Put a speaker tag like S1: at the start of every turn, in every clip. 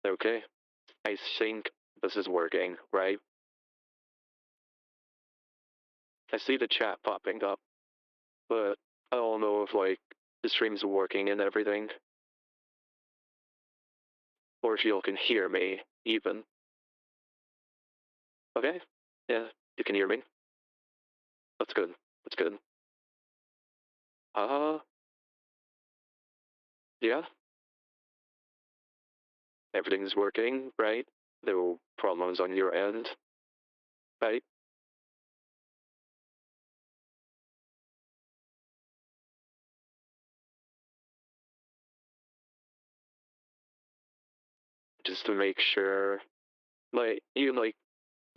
S1: Okay, I think this is working, right? I see the chat popping up, but I don't know if like the stream's working and everything, or if you all can hear me even. Okay, yeah, you can hear me. That's good. That's good. Uh, yeah, everything's working, right? No problems on your end, right? Just to make sure, like you like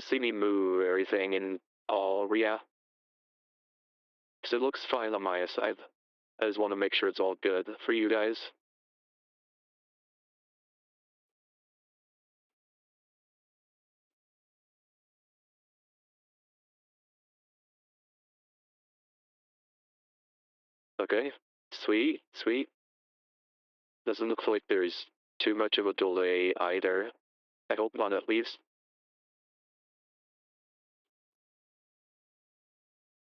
S1: see me move everything and all, yeah. Because it looks fine on my side. I just want to make sure it's all good for you guys. Okay, sweet, sweet. Doesn't look like there's too much of a delay either. I hope not, at least.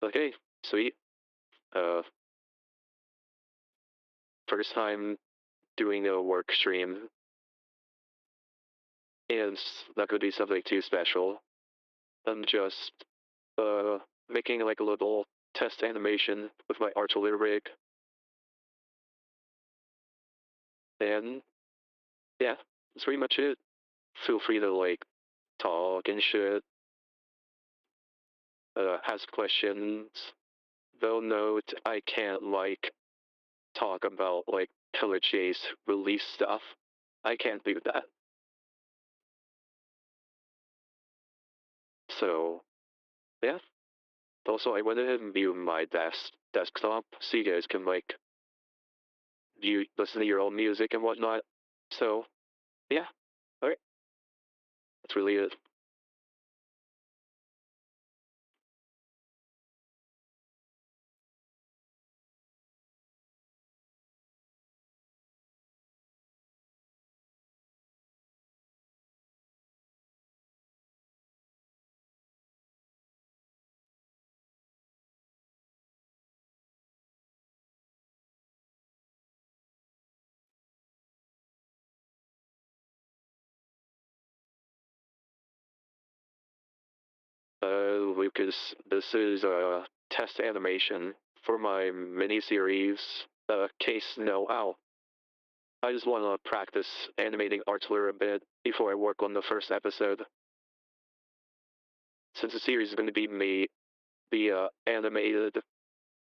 S1: Okay, sweet. Uh, First time doing a work stream, and that could be something too special. I'm just uh making like a little test animation with my artillery rig, and yeah, that's pretty much it. Feel free to like talk and shit. Ask questions. Though note, I can't like talk about like Pillage release stuff. I can't do that. So yeah. Also, I went ahead and viewed my desktop so you guys can like view listen to your own music and whatnot. So yeah. All right. That's really it. Lucas, this is a test animation for my mini series. Case no ow. I just want to practice animating artillery a bit before I work on the first episode. Since the series is going to be animated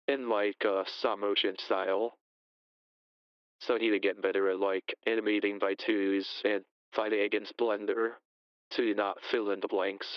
S1: in like stop motion style, so I need to get better at like animating by twos and fighting against Blender to not fill in the blanks.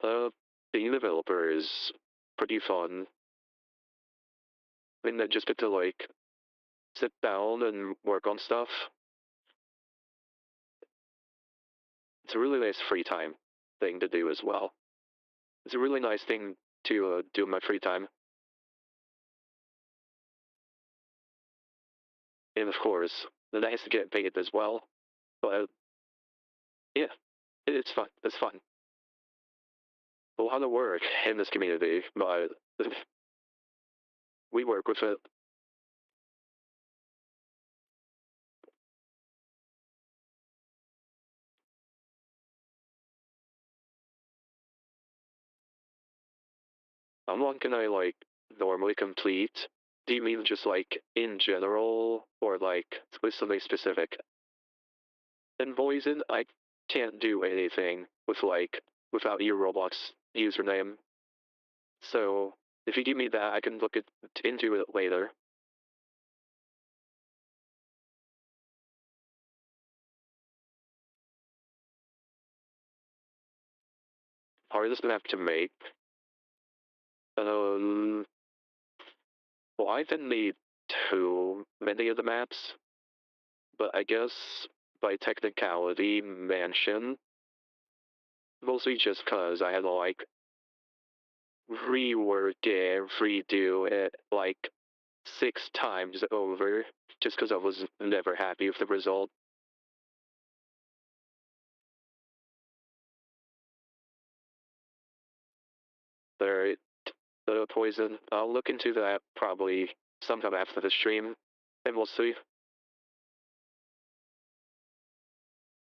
S1: Uh, Being a developer is pretty fun. I mean, I just get to like sit down and work on stuff. It's a really nice free time thing to do as well. It's a really nice thing to do in my free time. And of course, the nice to get paid as well. But yeah, it's fun. It's fun. A lot of work in this community, but we work with it. How long can I like normally complete? Do you mean just like in general, or like with something specific? In Poison, I can't do anything with like without your Roblox username. So if you give me that, I can look into it later. Hardest map to make. Um, well, I haven't made too many of the maps, but I guess by technicality, Mansion. Mostly just cause I had to like rework it, redo it like 6 times over, just cause I was never happy with the result. The the Poison. I'll look into that probably sometime after the stream, and we'll see.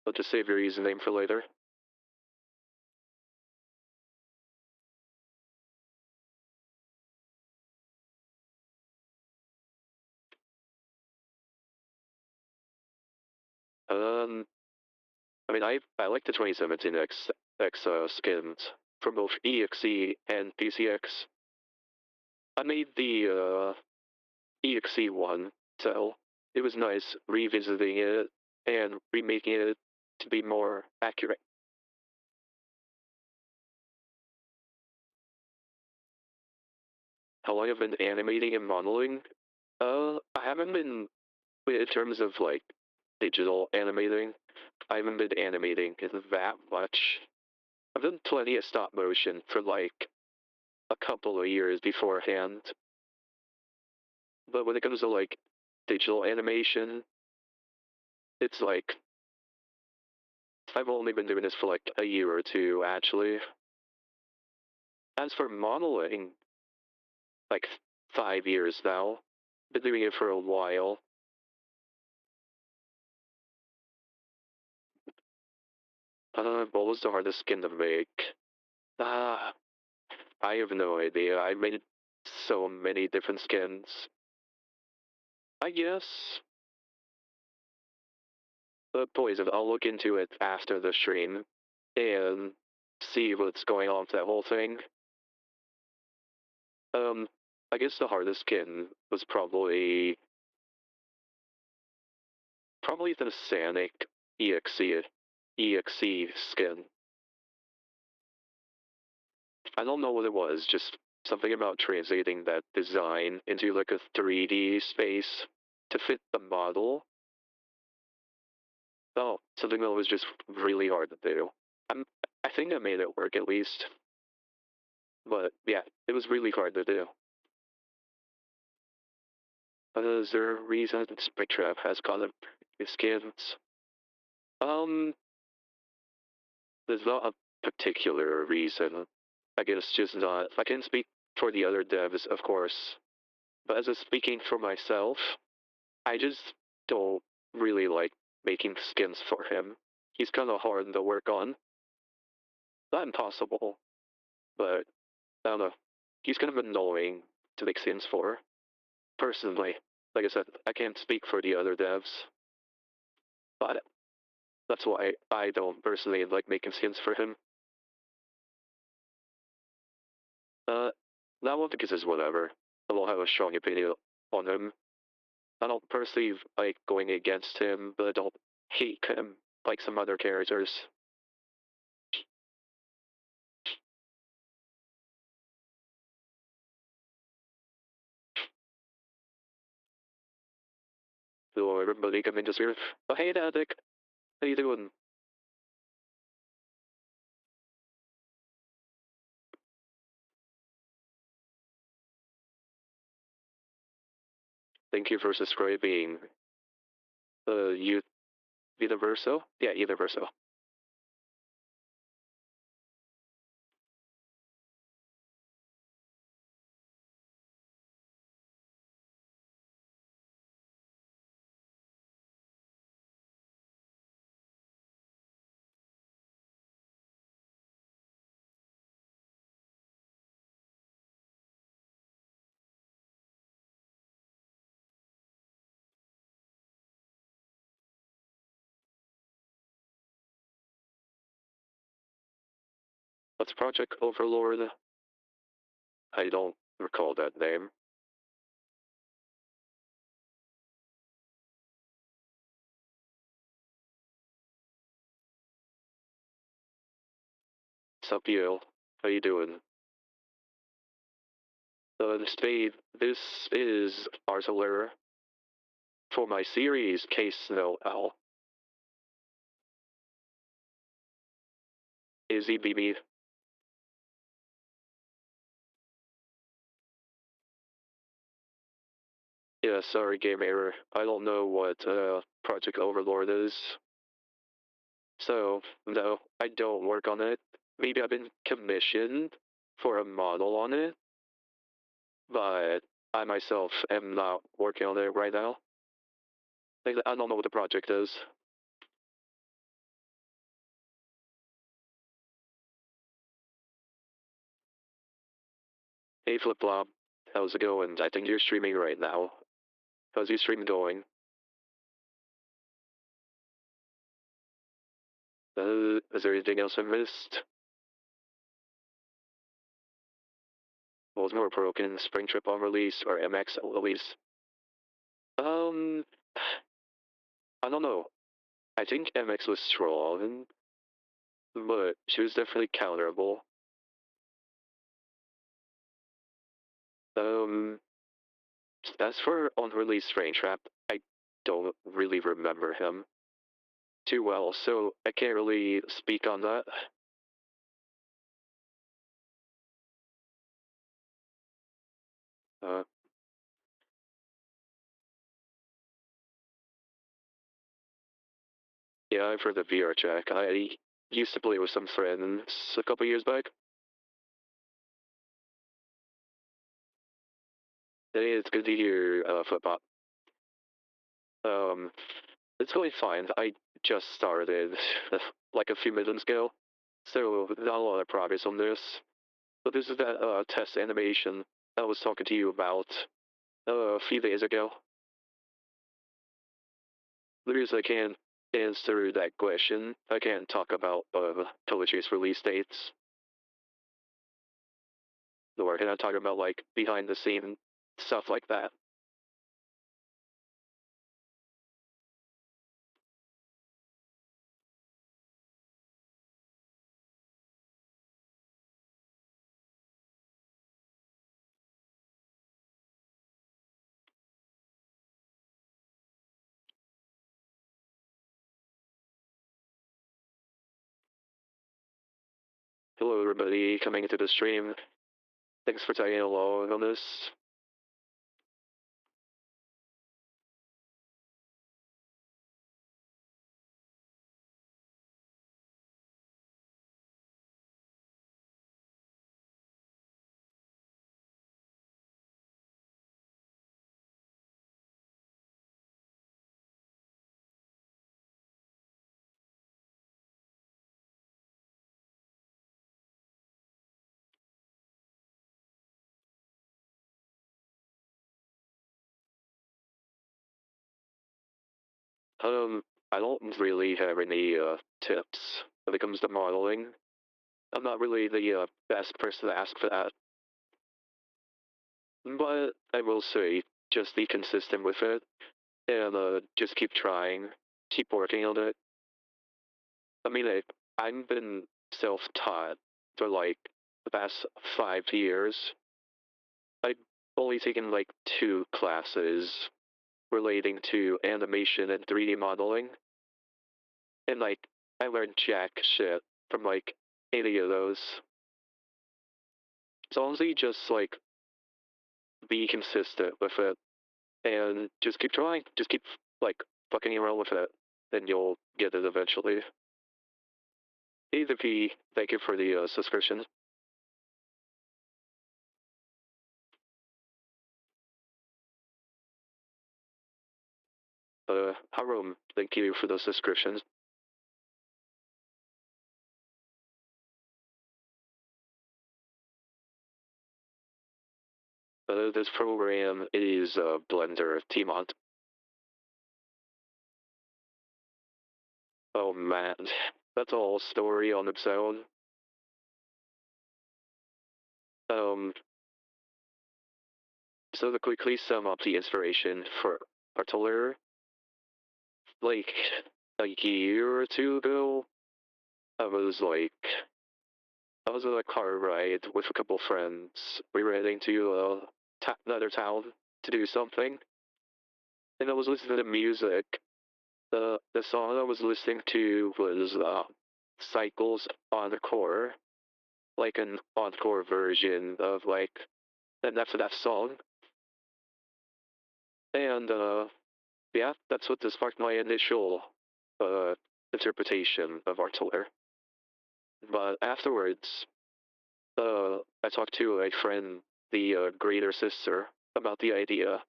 S1: I'll just save your username for later. Um, I mean, I like the 2017 X skins from both EXE and PCX. I made the EXE one, so it was nice revisiting it and remaking it to be more accurate. How long I've been animating and modeling? I haven't been, in terms of like digital animating, I haven't been animating that much. I've done plenty of stop motion for like a couple of years beforehand. But when it comes to like digital animation, it's like I've only been doing this for like a year or two actually. As for modeling, like 5 years now. Been doing it for a while. What was the hardest skin to make? Ah, I have no idea. I made so many different skins. I guess the Poison. I'll look into it after the stream and see what's going on with that whole thing. Um, I guess the hardest skin was probably the Sanic EXE skin. I don't know what it was, just something about translating that design into like a 3D space to fit the model. Oh, something that was just really hard to do. I'm, I think I made it work at least. But yeah, it was really hard to do. Is there a reason Spectre has colored skins? Um, there's not a particular reason. I guess just not. I can speak for the other devs, of course. But as a speaking for myself, I just don't really like making skins for him. He's kind of hard to work on. Not impossible, but I don't know. He's kind of annoying to make skins for. Personally, like I said, I can't speak for the other devs, but that's why I don't personally like making skins for him. Uh, that one because it's whatever. I don't have a strong opinion on him. I don't personally like going against him, but I don't hate him like some other characters. So everybody come into here. Oh, hey, Dick. How you doing? Thank you for subscribing. You Universo? Yeah, Universo. What's Project Overlord? I don't recall that name. Sup, you? How you doing? This is Arthur for my series Case No L. Izzy BB. Yeah, sorry, game error. I don't know what Project Overlord is. So, no, I don't work on it. Maybe I've been commissioned for a model on it, but I myself am not working on it right now. I don't know what the project is. Hey, Flip Flop, how's it going? I think you're streaming right now. How's your stream going? Is there anything else I missed? What was more broken, Spring Trip on release or MX release? Um, I don't know. I think MX was strong, but she was definitely counterable. Um, as for unreleased Rain Trap, I don't really remember him too well, so I can't really speak on that. Uh, yeah, I've heard of VR Jack. I used to play with some friends a couple years back. Hey, it's good to hear Flipbot. Um, it's going fine. I just started like a few minutes ago, so not a lot of progress on this. But this is that test animation I was talking to you about a few days ago. The reason I can't answer that question, I can't talk about poetry's release dates. Nor can I talk about like behind the scene stuff like that. Hello, everybody coming into the stream. Thanks for tagging along on this. I don't really have any tips when it comes to modeling. I'm not really the best person to ask for that. But I will say, just be consistent with it and just keep trying, keep working on it. I mean, I've been self-taught for like the past 5 years. I've only taken like 2 classes relating to animation and 3D modeling, and like I learned jack shit from like any of those. So honestly, just like be consistent with it and just keep trying. Just keep like fucking around with it, then you'll get it eventually. Either P, thank you for the subscription. Harum, thank you for those subscriptions. This program is Blender Tmont. Oh man, that's a whole story on its own. Um, so to quickly sum up the inspiration for Artiller, like a year or two ago, I was like, I was on a car ride with a couple friends. We were heading to another town to do something, and I was listening to music. The song I was listening to was Cycles Encore, like an encore version of like an FNF song. And yeah, that's what sparked my initial uh, interpretation of Artiller. But afterwards, I talked to a friend, the greater sister, about the idea,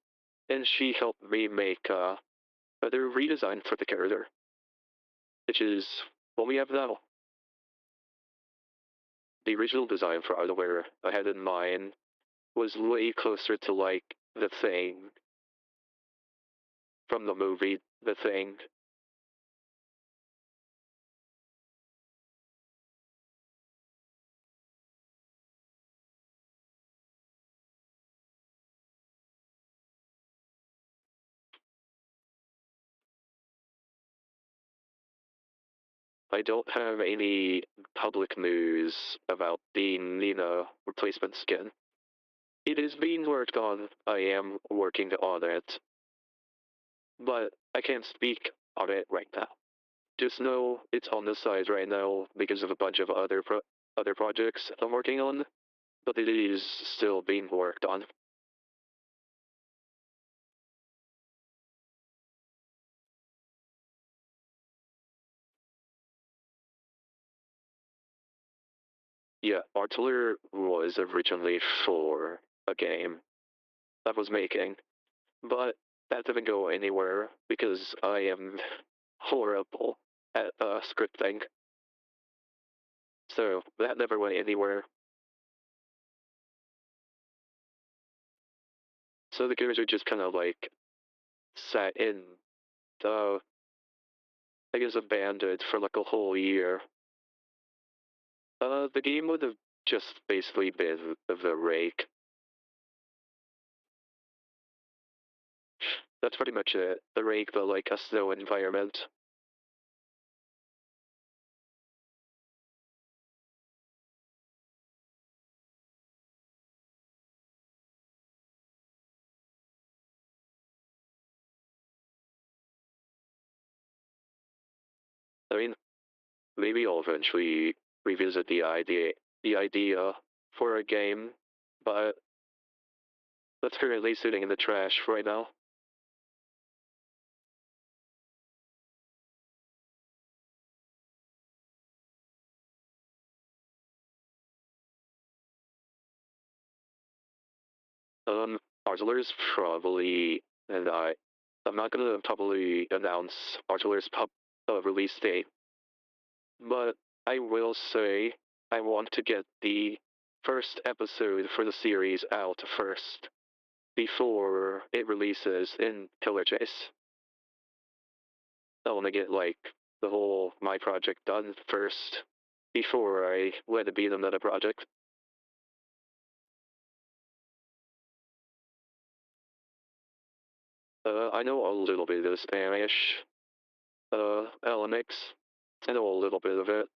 S1: and she helped me make a redesign for the character, which is what we have now. The original design for Artiller I had in mind was way closer to like the Thing from the movie The Thing. I don't have any public news about the Nina replacement skin. It is being worked on. I am working on it, but I can't speak on it right now. Just know it's on the side right now because of a bunch of other projects I'm working on, but it is still being worked on. Yeah, Artiller was originally for a game that was making, but that didn't go anywhere because I am horrible at scripting. So that never went anywhere. So the games are just kind of like sat in the, I guess, abandoned for like a whole year. The game would have just basically been the rake. That's pretty much it. The rake, but like a snow environment. I mean, maybe I'll eventually revisit the idea for a game, but that's currently sitting in the trash right now. Artiller's probably, and I'm not gonna probably announce Artiller's release date, but I will say I want to get the first episode for the series out first before it releases in Killer Chase. I want to get like the whole my project done first before I let it be another project. I know a little bit of Spanish, LMX. I know a little bit of it.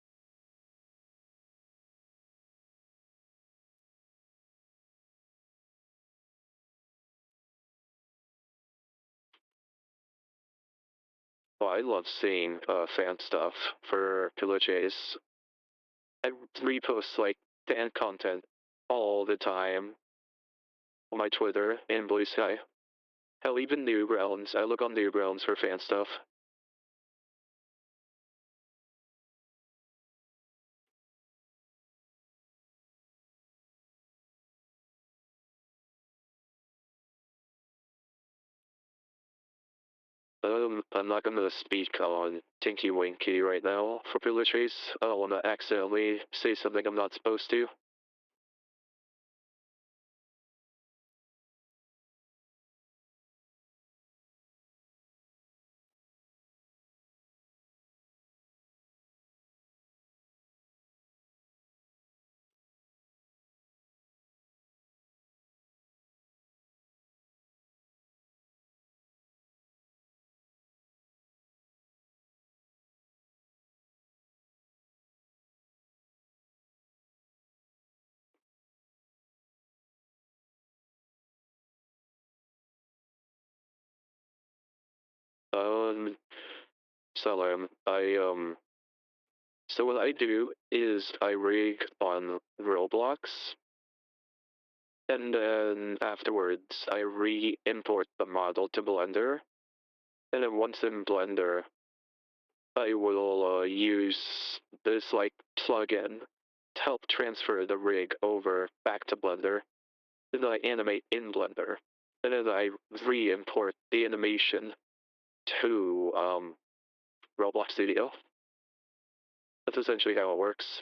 S1: Well, I love seeing fan stuff for Pillagers. I repost like fan content all the time on my Twitter and Blue Sky. Hell, even Newgrounds. I look on Newgrounds for fan stuff. I'm not gonna speak on Tinky Winky right now for Pillagers. I don't wanna accidentally say something I'm not supposed to. So what I do is I rig on Roblox, and then afterwards I re-import the model to Blender, and then once in Blender, I will use this like plugin to help transfer the rig over back to Blender. Then I animate in Blender, and then I re-import the animation to Roblox Studio. That's essentially how it works.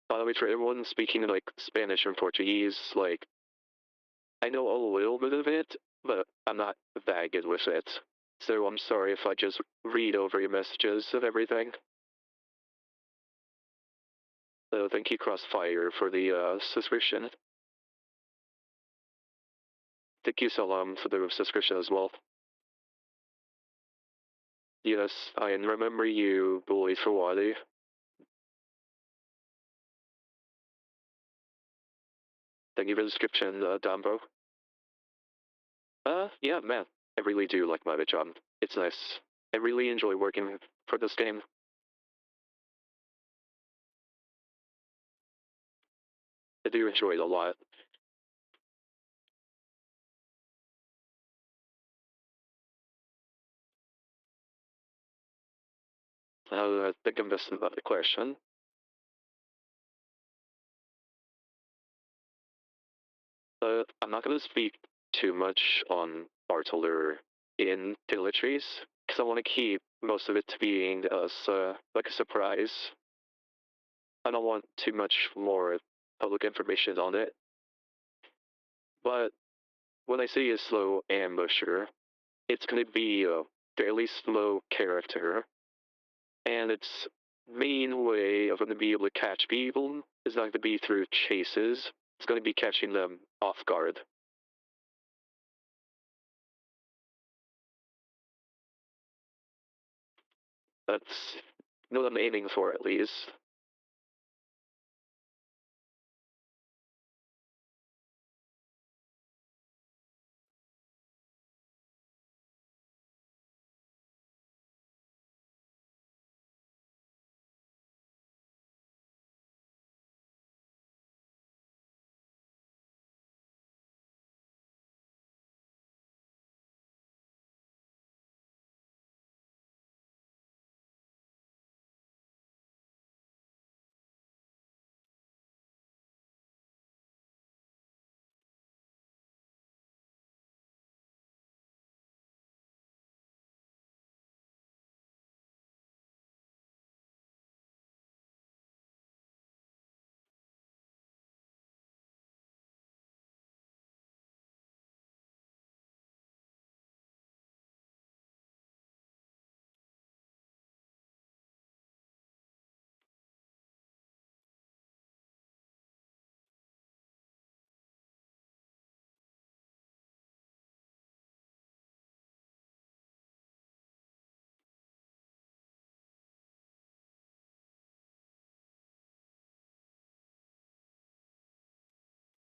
S1: By the way, for everyone speaking like Spanish and Portuguese, like I know a little bit of it, but I'm not that good with it. So I'm sorry if I just read over your messages and everything. So thank you, Crossfire, for the subscription. Thank you, Salam, for the subscription as well. Yes, I remember you, Bully for Wadi. Thank you for the subscription, Dumbo. Yeah, man, I really do like my job. It's nice. I really enjoy working for this game. I do enjoy it a lot. I think I'm missing another question. I'm not going to speak too much on Bartolor in Tilletries, because I want to keep most of it to being like a surprise. I don't want too much more public information on it. But when I say a slow ambusher, it's going to be a fairly slow character, and its main way of going to be able to catch people is not going to be through chases. It's going to be catching them off guard. That's what I'm aiming for, at least.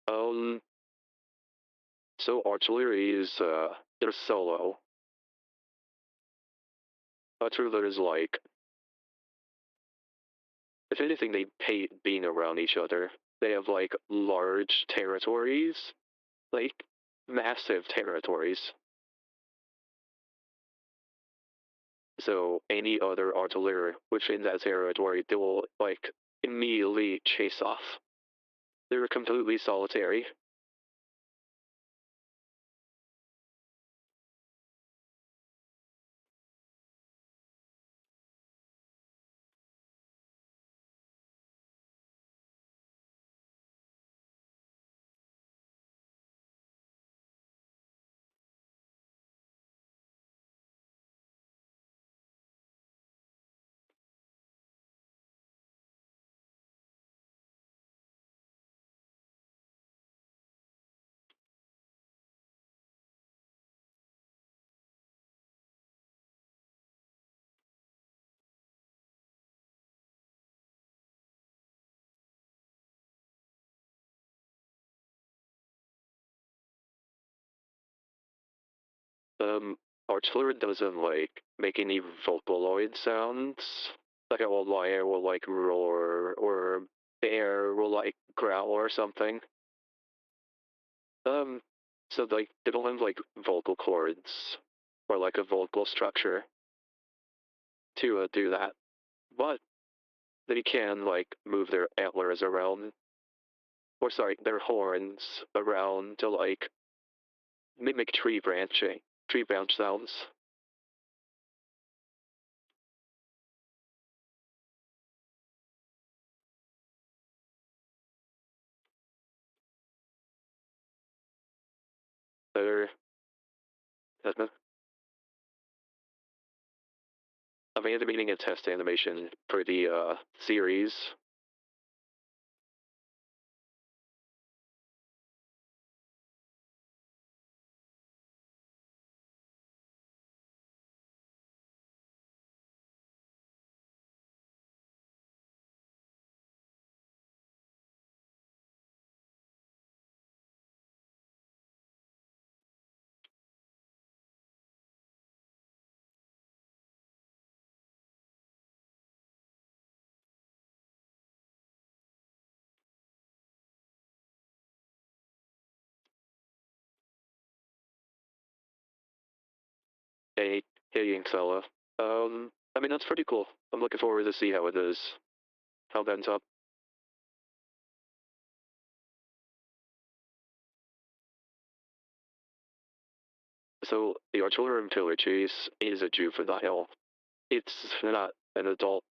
S1: Um, so artillery is they're solo. Artillery is like, if anything, they hate being around each other. They have like large territories, like massive territories. So any other artillery within that territory, they will like immediately chase off. They're completely solitary. Um, Artillery doesn't like make any Vocaloid sounds. Like a lion will like roar, or bear will like growl or something. Um, so like they don't have like vocal cords or like a vocal structure to do that, but they can like move their antlers around, or sorry, their horns around to like mimic tree branch sounds. They're I'm animating a test animation for the series. Hey, hey, Fella. I mean that's pretty cool. I'm looking forward to see how it is. How that ends up. So the artillery chase is a juvenile. It's not an adult.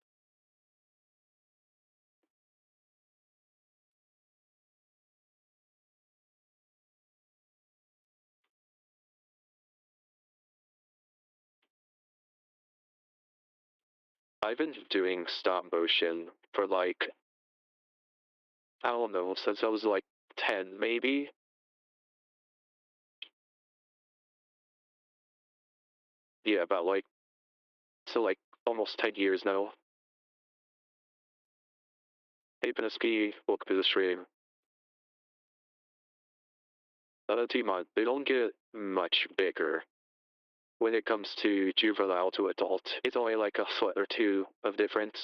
S1: I've been doing stop motion for like I don't know since I was like 10 maybe. Yeah, about like so like almost 10 years now. Hey, Pineski, welcome to the stream. Timon, they don't get much bigger when it comes to juvenile to adult. It's only like a foot or two of difference.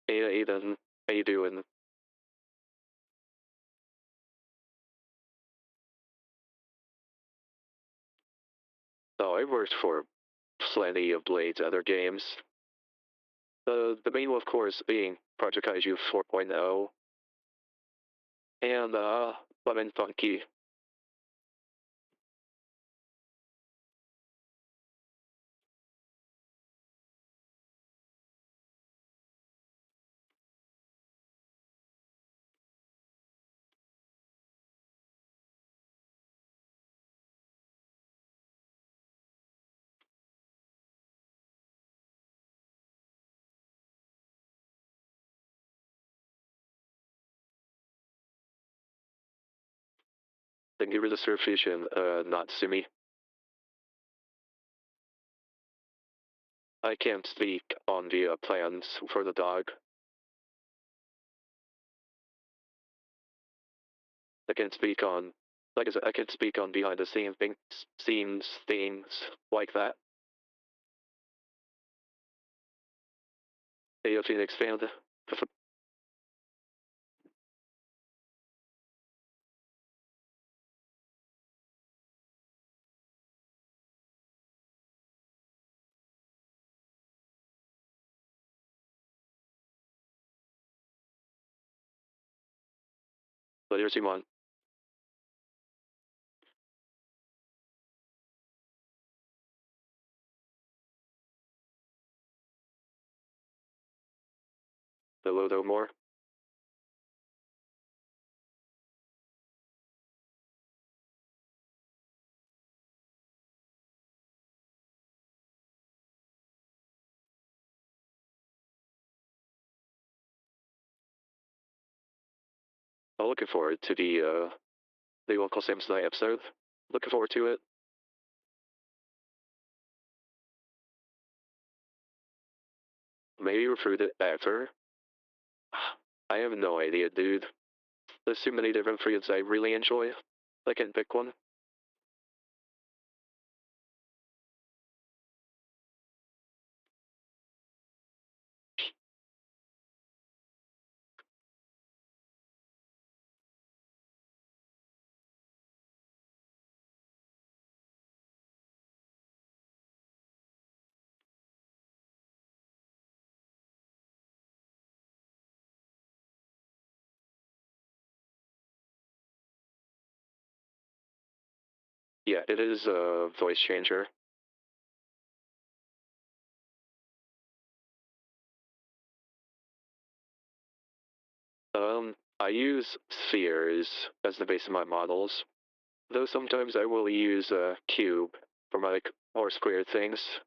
S1: Hey, Aiden, how you doing? Oh, I worked for plenty of Blade's other games. The main one, of course, being Project Kaiju 4.0 and Lemon Funky. Thank you for the sufficient, Natsumi. I can't speak on the plans for the dog. I can speak on, like I said, I can speak on behind the scenes, things like that. Hey, Phoenix fan. Later, Simon. Hello, no more. I'm looking forward to the Uncle Sam's Night episode. Looking forward to it. Maybe recruit it after. I have no idea, dude. there's too many different fields I really enjoy. I can pick one. Yeah, it is a voice changer. I use spheres as the base of my models, though sometimes I will use a cube for my more square things.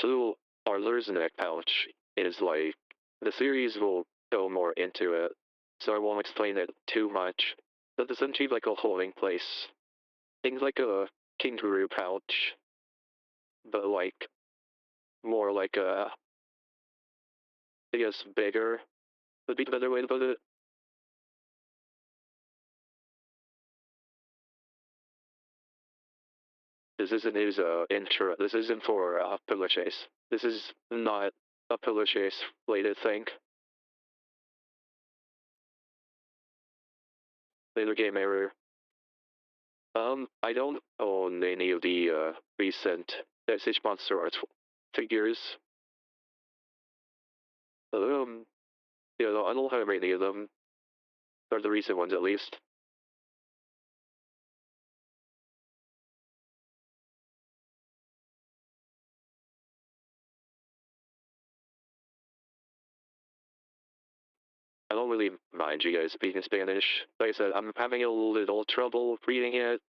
S1: So our neck pouch is like the series will go more into it, so I won't explain it too much. But essentially like a holding place. Things like a kangaroo pouch, but like more like a I guess bigger would be the better way to put it. This isn't his intro. This isn't for pillow chase. This is not a pillow chase related thing. Later game error. I don't own any of the recent Message Monster Art figures. Um, I don't have any of them, or the recent ones at least. I don't really mind you guys speaking Spanish. Like I said, I'm having a little trouble reading it,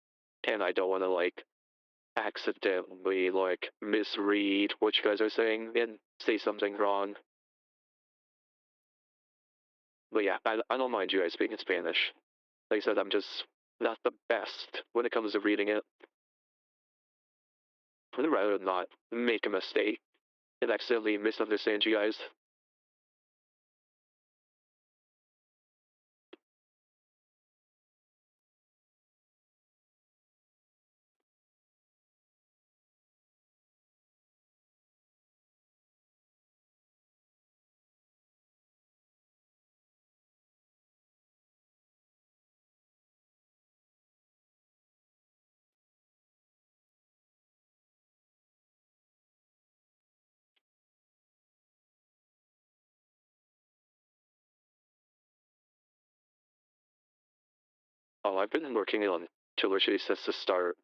S1: and I don't want to like accidentally like misread what you guys are saying and say something wrong. But yeah, I don't mind you guys speaking Spanish. Like I said, I'm just not the best when it comes to reading it. I'd rather not make a mistake and accidentally misunderstand you guys. Oh, I've been working on trilogy since the start,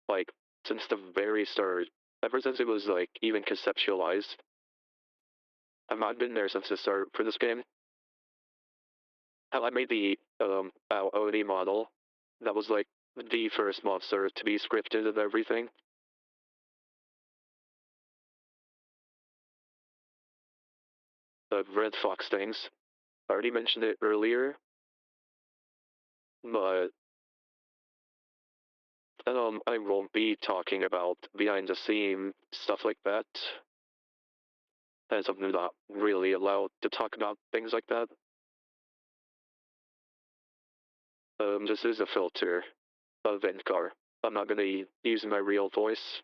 S1: like since the very start. Ever since it was like even conceptualized, I've been there since the start for this game. Hell, I made the OD model. That was like the first monster to be scripted and everything. The red fox things. I already mentioned it earlier, but And I won't be talking about behind the scene stuff like that. That's something I'm not really allowed to talk about things like that. This is a filter of Vencar. I'm not gonna use my real voice.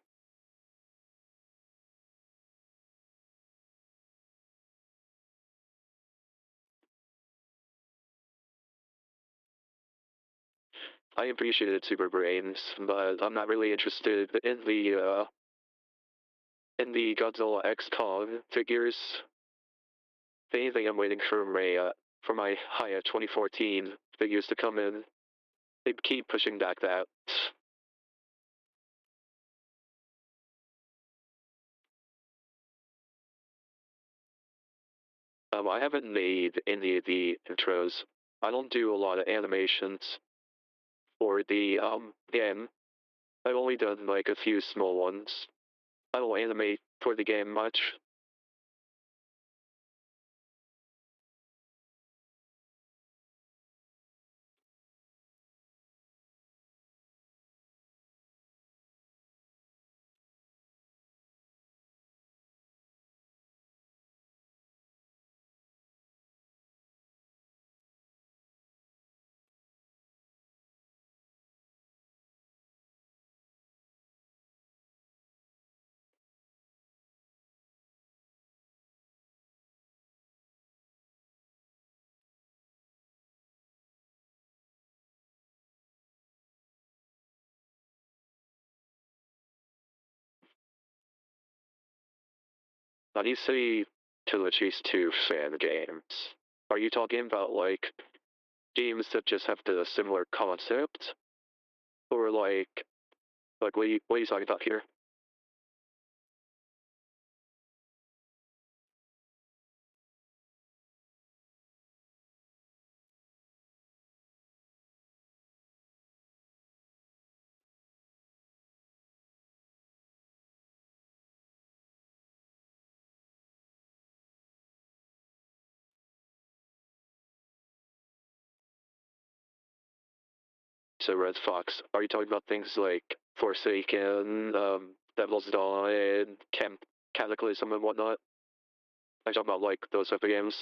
S1: I appreciated Super Brains, but I'm not really interested in the Godzilla X Kong figures. If anything, I'm waiting for my Haya 2014 figures to come in. They keep pushing back that. I haven't made any of the intros. I don't do a lot of animations for the game. I've only done like a few small ones. I don't animate for the game much. Now, do you say Trilogy's 2 fan games? Are you talking about like games that just have the similar concept? Or like what are you talking about here? So Red Fox, are you talking about things like Forsaken, Devil's Dawn, and Cataclysm and whatnot? Are you talking about like those type of games?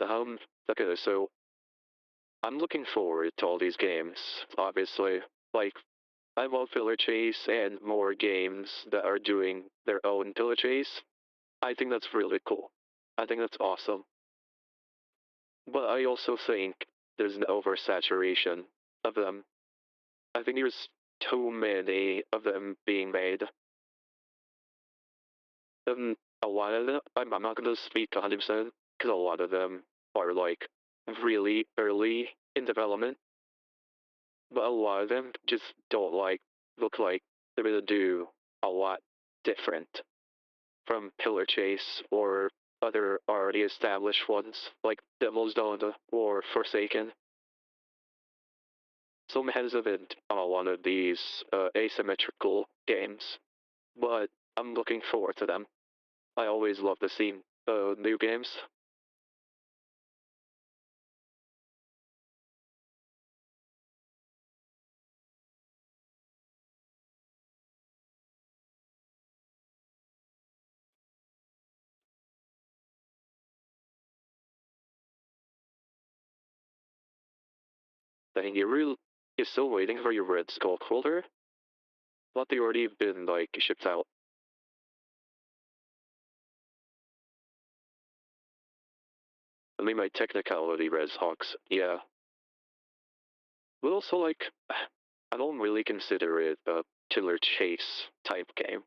S1: Um, okay, so I'm looking forward to all these games, obviously. Like, I love Pillar Chase and more games that are doing their own Pillar Chase. I think that's really cool. I think that's awesome. But I also think there's an oversaturation of them. I think there's too many of them being made. A lot of them, I'm not going to speak 100% because a lot of them are like really early in development, but a lot of them just don't look like they're going to do a lot different from Pillar Chase or other already established ones like Devil's Dawn or Forsaken. So I'm hesitant on a lot of these asymmetrical games, but I'm looking forward to them. I always love to see new games. And you're still waiting for your Red Skull holder? Thought they already been like shipped out. I mean, my technicality Red Hawks, yeah. But also I don't really consider it a killer chase type game.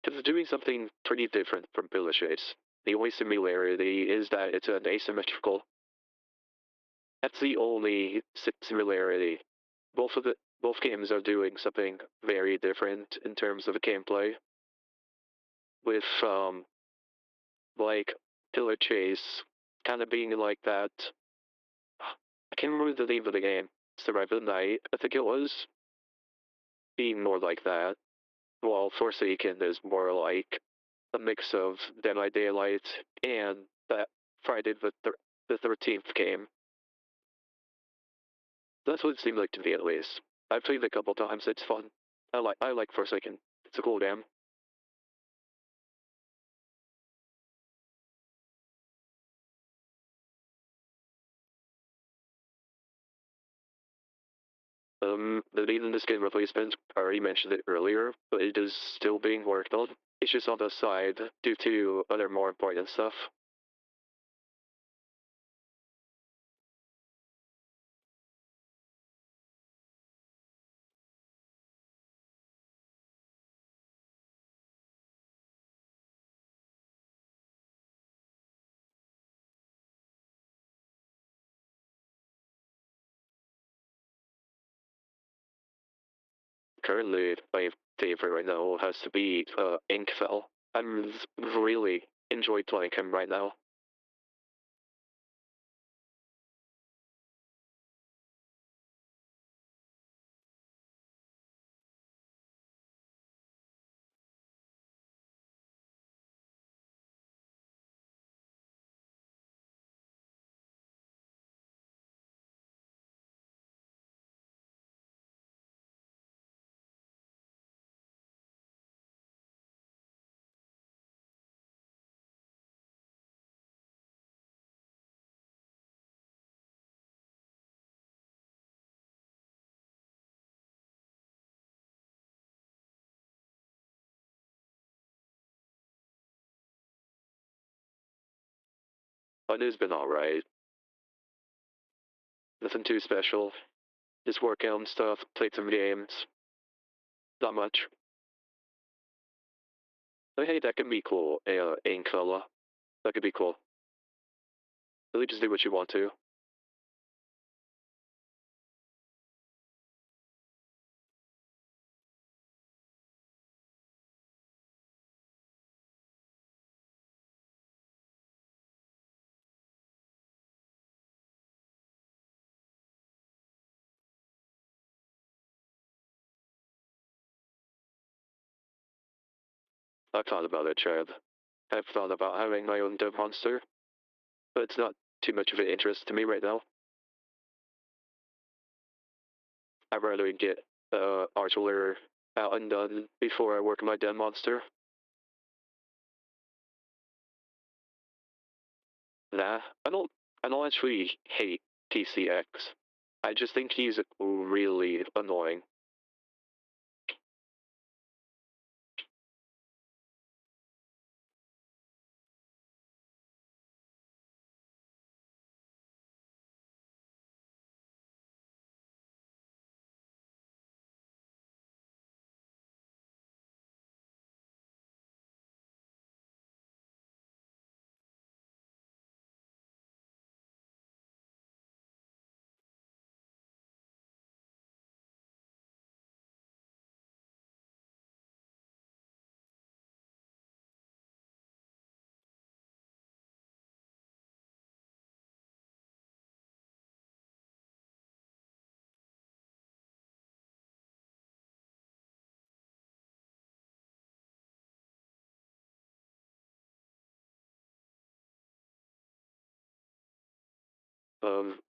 S1: Because it's doing something pretty different from Pillar Chase. The only similarity is that it's an asymmetrical. That's the only similarity. Both games are doing something very different in terms of the gameplay. With like Pillar Chase kind of being like that. I can't remember the name of the game. Survive the Night, I think it was. Being more like that. While Forsaken is more like a mix of Dead by Daylight and that Friday the 13th game. That's what it seemed like to me, at least. I've played it a couple times. It's fun. I like Forsaken. It's a cool game. The need in this game replacement, I already mentioned it earlier, but it is still being worked on. It's just on the side due to other more important stuff. Currently, my favorite right now has to be Inkfell. I'm really enjoying playing him right now. But it's been alright. Nothing too special. Just work out and stuff, played some games. Not much. But hey, that could be cool, Inkfella. That could be cool. Really just do what you want to. I've thought about it, Chad. I've thought about having my own dev monster, but it's not too much of an interest to me right now. I'd rather get Archulator out and done before I work on my dev monster. Nah, I don't actually hate TCX. I just think he's really annoying.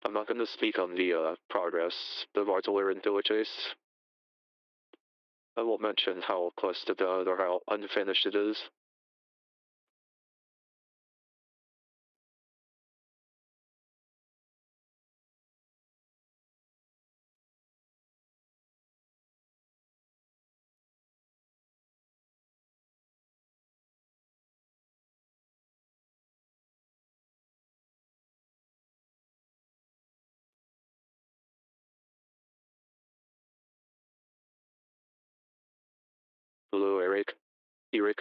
S1: I'm not going to speak on the progress of Artillery and Villages. I won't mention how close to done or how unfinished it is. Hello, Eric. Eric.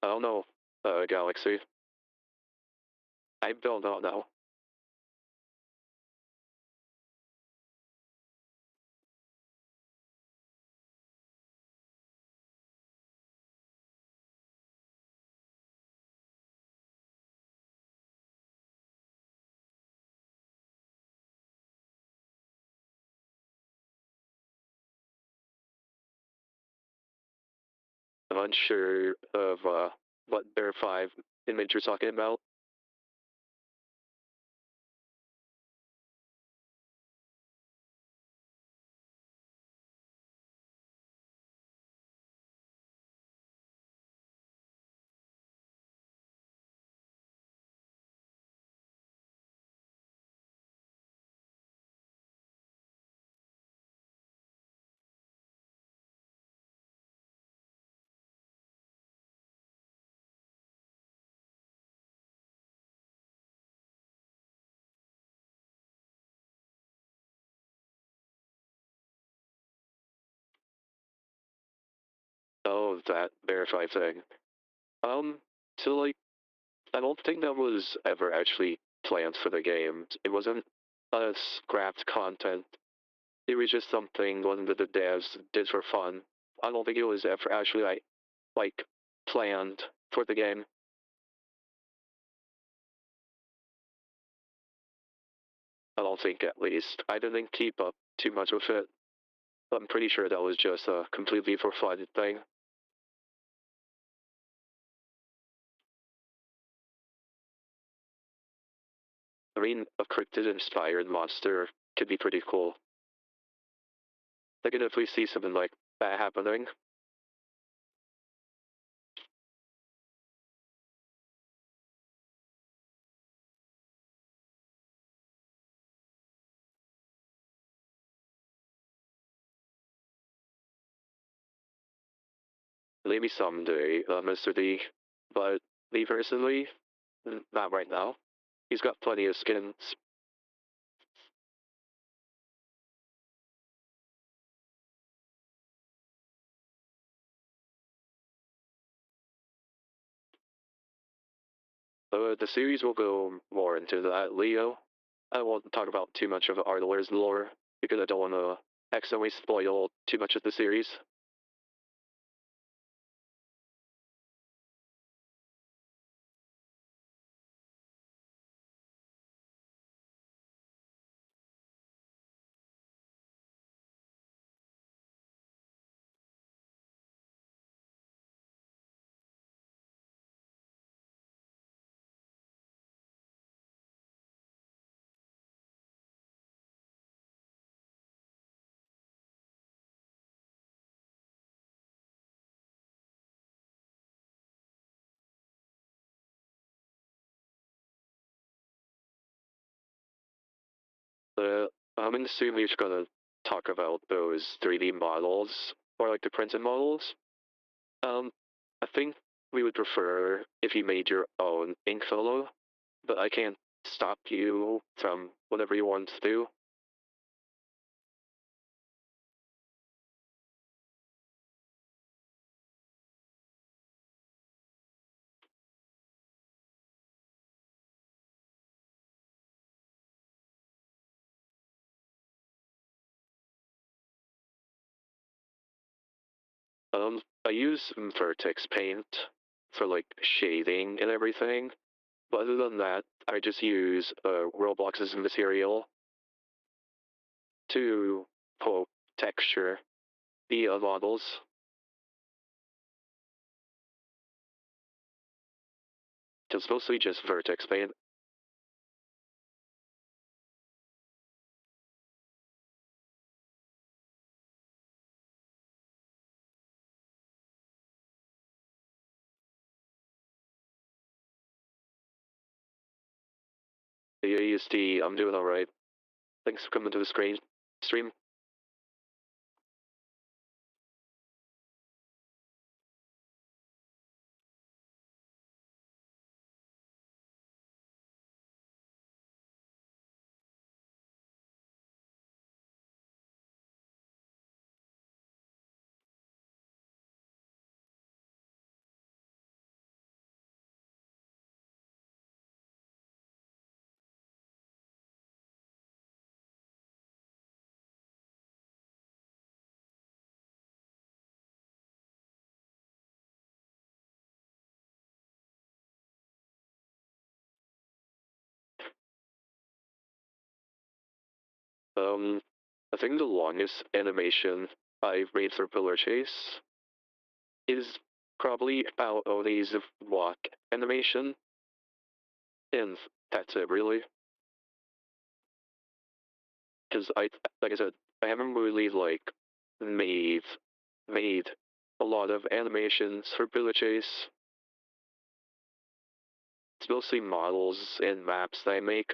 S1: I don't know, Galaxy. I don't know now. unsure of what Bear 5 image you're talking about. Oh, that Bear 5 thing. Um, so like, I don't think that was ever actually planned for the game. It wasn't scrapped content. It was just something one that the devs did for fun. I don't think it was ever actually like planned for the game. I don't think, at least. I didn't keep up too much with it. I'm pretty sure that was just a completely for fun thing. I mean, a cryptid-inspired monster could be pretty cool. I could definitely see something like that happening. Maybe someday, Mr. D. But me personally, not right now. He's got plenty of skins. The series will go more into that, Leo. I won't talk about too much of Ardler's lore because I don't want to accidentally spoil too much of the series. Uh, I'm assuming you're gonna talk about those 3D models or like the printed models. Um, I think we would prefer if you made your own ink solo, but I can't stop you from whatever you want to do. I use vertex paint for like shading and everything, but other than that, I just use Roblox's material to quote texture the models. It's mostly just vertex paint. The ASD, I'm doing alright. Thanks for coming to the screen stream. Um, I think the longest animation I've made for Pillar Chase is probably about all these of walk animation, and that's it really. Because like I said, I haven't really made made a lot of animations for Bullet Chase. It's mostly models and maps that I make.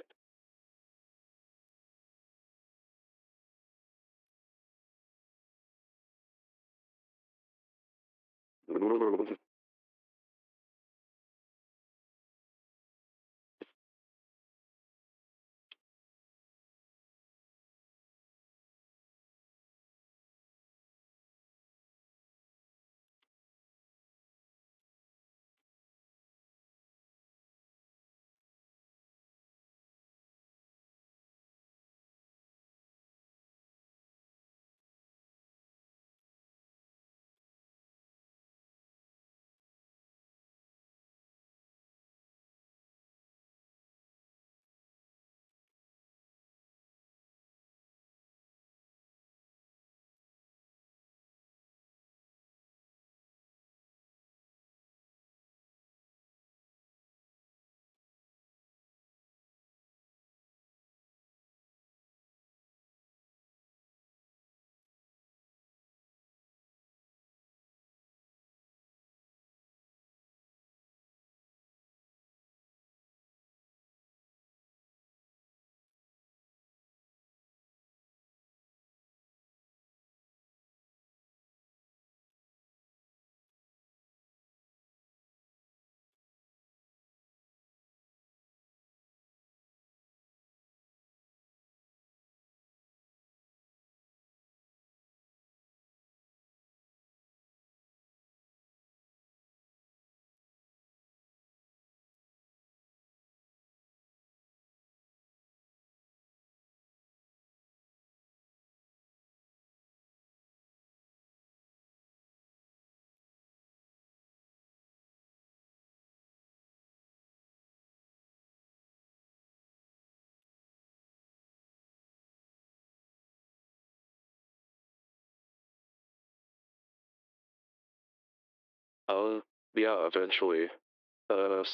S1: Oh, yeah, eventually.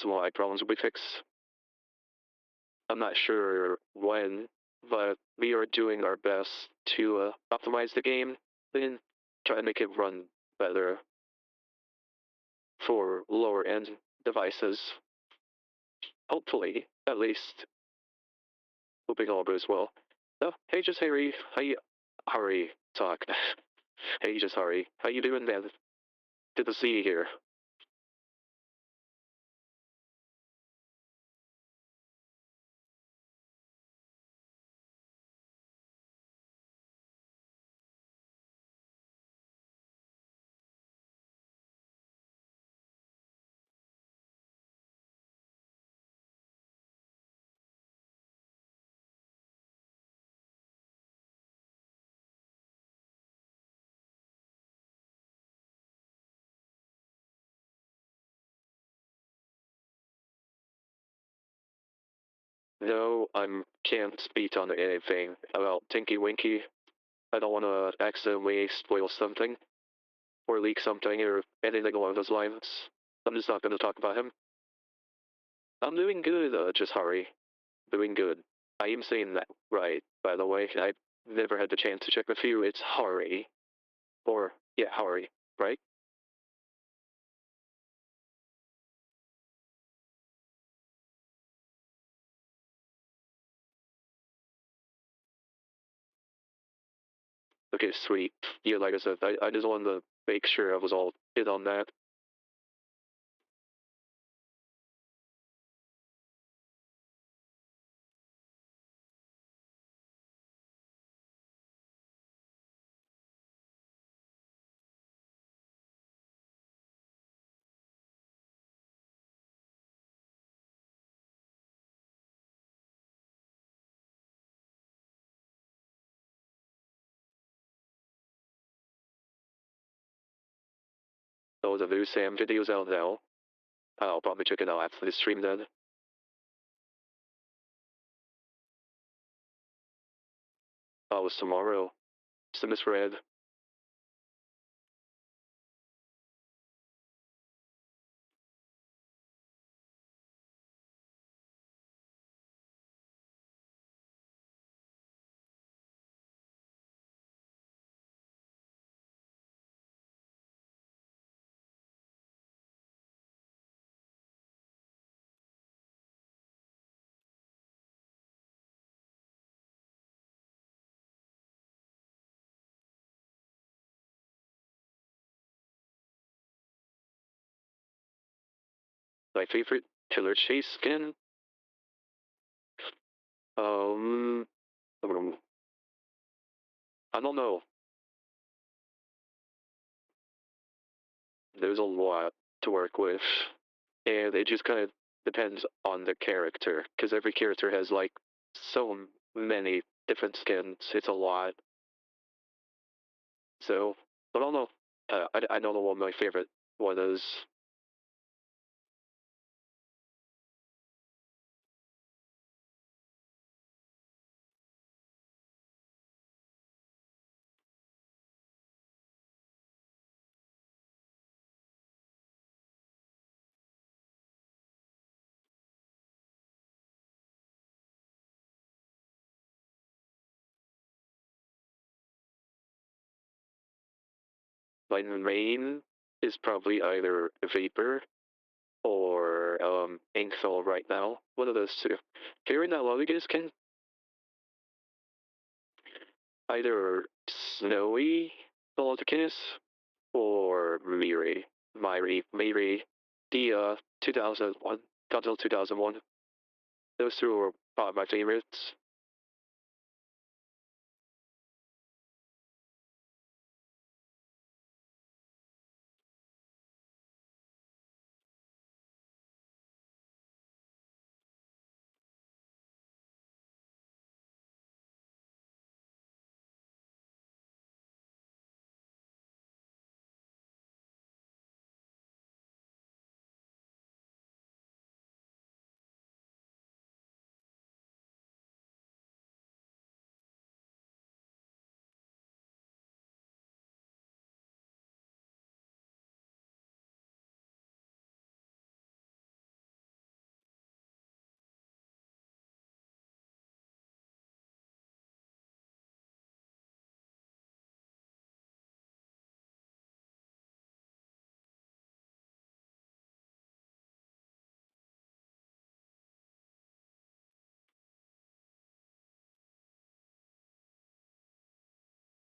S1: Small eye problems will be fixed. I'm not sure when, but we are doing our best to optimize the game and try to make it run better for lower end devices. Hopefully, at least. Hoping all goes well. Oh, hey, just Harry. Hurry, talk. Hey, just hurry. How you doing, man? Good to see you here. No, I can't speak on anything about Tinky Winky. I don't want to accidentally spoil something or leak something or anything along those lines. I'm just not going to talk about him. I'm doing good, just hurry. Doing good. I am saying that right, by the way. I've never had the chance to check with you. It's hurry. Or, yeah, hurry, right? Okay, sweet. Yeah, like I said, I just wanted to make sure I was all in on that. Those are new Sam videos out now. I'll probably check it out after the stream then. Oh, it's tomorrow. Sim is red. My favorite killer chase skin? Um, I don't know. There's a lot to work with, and it just kind of depends on the character, because every character has like so many different skins. It's a lot. So I don't know. I don't know what my favorite one is. My main is probably either Vapor or Inkfell right now. One of those two. Hearing that Logigus can either Snowy Logigus or Miri, the 2001, until 2001. Those two were probably my favorites.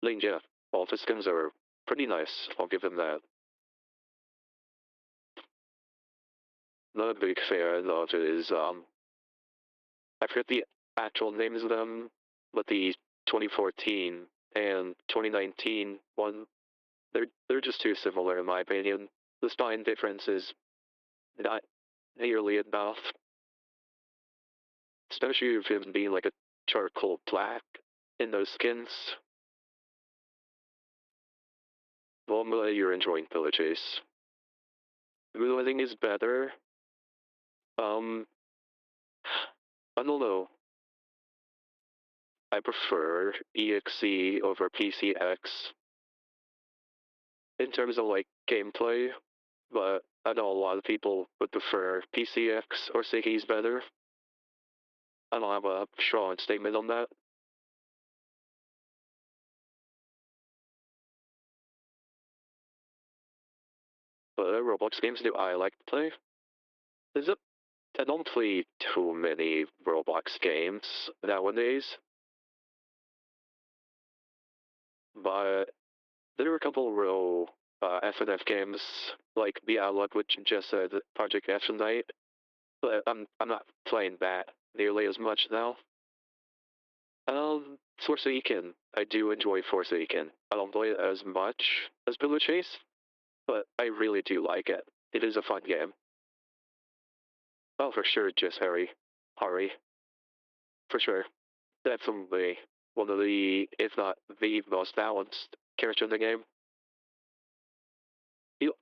S1: Ninja, all the skins are pretty nice. I'll give them that. Another big fan of it is I forget the actual names of them, but the 2014 and 2019 one, they're just too similar in my opinion. The spine difference is not nearly enough, especially if it being like a charcoal black in those skins. Well, I'm glad you're enjoying Pillar Chase. Reloading is better. Um, I don't know. I prefer EXE over PCX in terms of like gameplay, but I know a lot of people would prefer PCX or Siki's better. I don't have a strong statement on that. But Roblox games do I like to play? There's a I don't play too many Roblox games nowadays, but there are a couple real FNF games like the Outlook, which just said Project F tonight, but I'm not playing that nearly as much now. Forsaken. I do enjoy Forsaken. I don't play it as much as Pillar Chase, but I really do like it. It is a fun game. Oh, for sure, just Harry, for sure. Definitely one of the, if not the most balanced character in the game. You,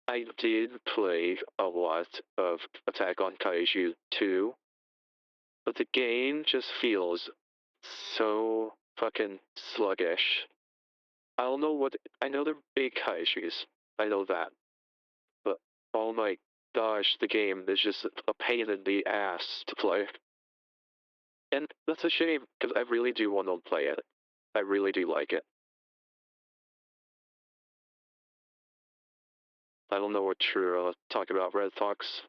S1: I did play a lot of Attack on Kaiju 2, but the game just feels so fucking sluggish. I don't know what. I know they're big kaijus. I know that. But oh my gosh, the game is just a pain in the ass to play. And that's a shame, because I really do want to play it. I really do like it. I don't know what you're talking about, Red Fox.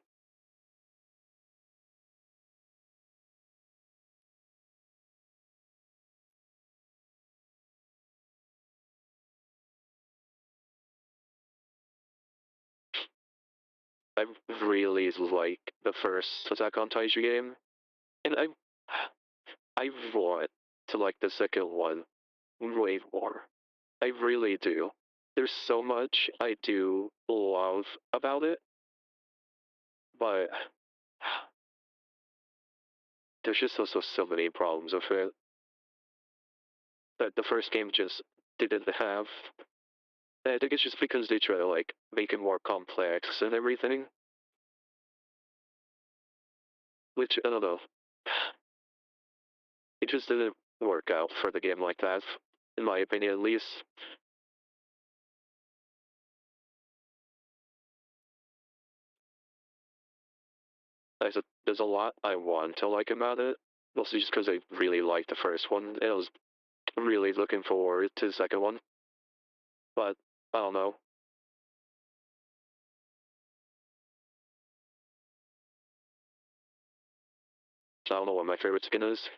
S1: I really like the first Attack on Titan game, and I want to like the second one way more. I really do. There's so much I do love about it, but there's just also so many problems with it that the first game just didn't have. I think it's just because they try to like make it more complex and everything, which I don't know. It just didn't work out for the game like that, in my opinion at least. I said there's a lot I want to like about it, mostly just because I really liked the first one, and I was really looking forward to the second one. But I don't know. I don't know what my favorite skin is.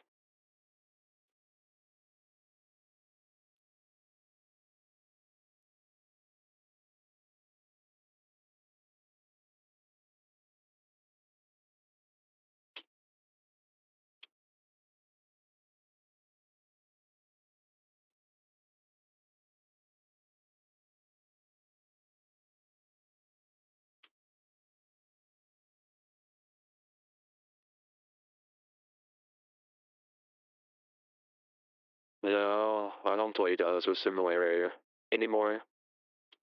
S1: No, I don't play Dinosaur Simulator anymore.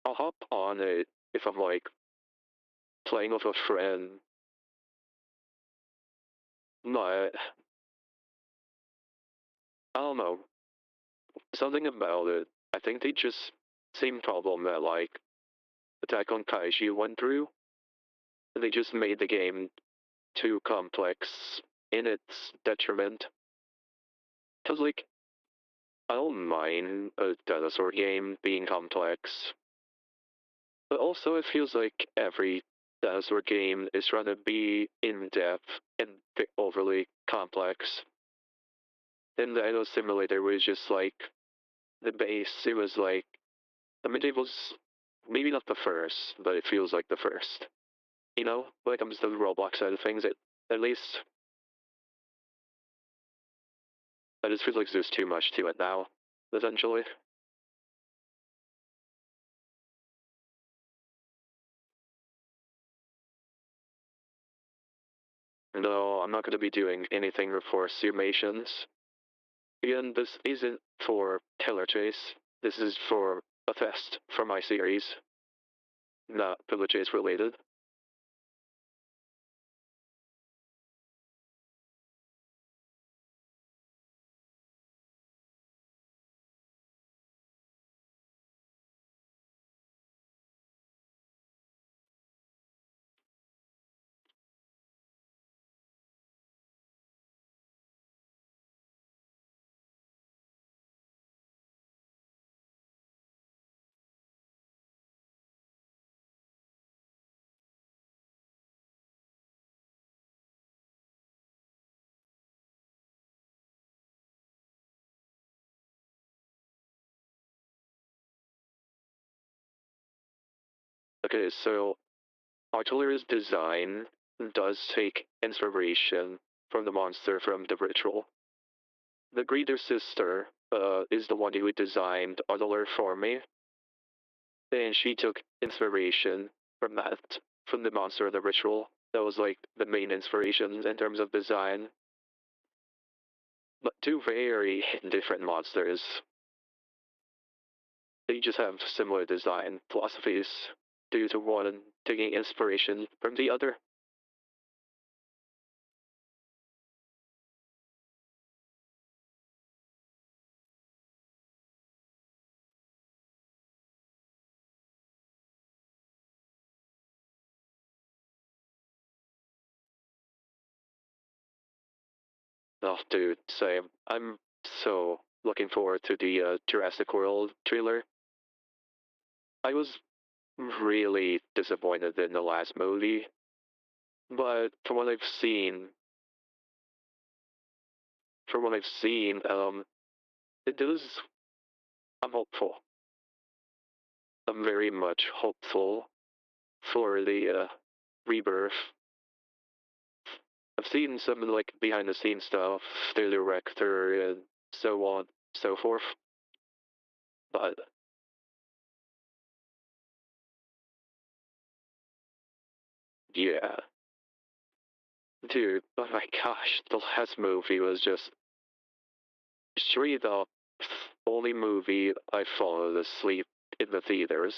S1: I'll hop on it if I'm like playing with a friend. But I don't know. Something about it. I think they just same problem that like Attack on Kaiji went through. They just made the game too complex in its detriment. Cause like I don't mind a dinosaur game being complex, but also it feels like every dinosaur game is trying to be in depth and overly complex. And the Dino Simulator was just like the base. It was like I mean it was maybe not the first, but it feels like the first. You know, when it comes to the Roblox side of things, at least I just feel like there's too much to it now, essentially. No, I'm not going to be doing anything for simulations. Again, this isn't for Taylor Chase. This is for a test for my series, not Pillar Chase related. Okay, so Artillery's design does take inspiration from the monster from the ritual. The Greeter's sister is the one who designed Artillery for me, and she took inspiration from that, from the monster of the ritual. That was like the main inspiration in terms of design. But two very different monsters. They just have similar design philosophies due to one taking inspiration from the other. Oh, dude, same. I'm so looking forward to the Jurassic World trailer. I was really disappointed in the last movie, but from what I've seen, it does. I'm hopeful. I'm very much hopeful for the Rebirth. I've seen some like behind the scenes stuff, the director and so on, so forth. But yeah, dude, oh my gosh, the last movie was just straight up only movie I fallen asleep in the theaters.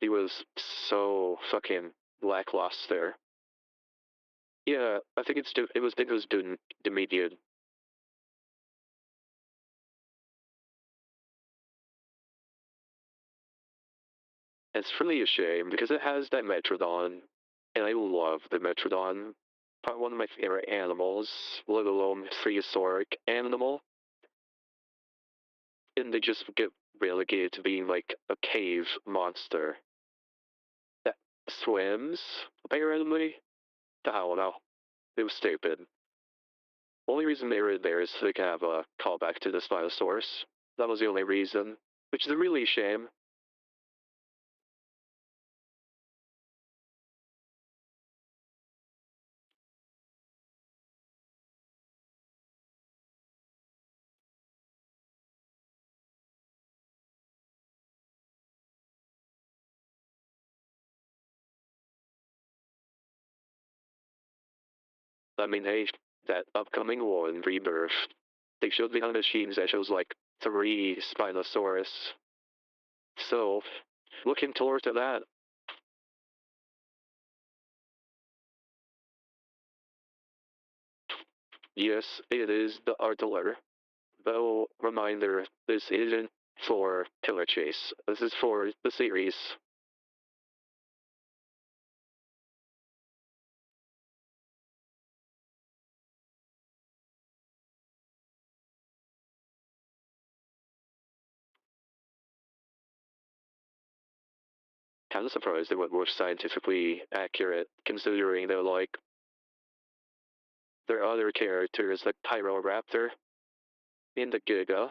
S1: It was so fucking lackluster. Yeah, I think it was doing the median. It's really a shame because it has that Metrodon, and I love the Metrodon. Probably one of my favorite animals, let alone prehistoric animal. And they just get relegated to being like a cave monster that swims apparently. I don't know. It was stupid. Only reason they were there is so they can have a callback to the Spinosaurus. That was the only reason, which is a really shame. I mean, hey, that upcoming one, Rebirth, they showed behind the machines that shows like three Spinosaurus. So, looking towards to that. Yes, it is the Artiller. Though, reminder, this isn't for Pillar Chase. This is for the series. Kind of surprised they went more scientifically accurate, considering they're like their other characters like Pyroraptor in the Giga.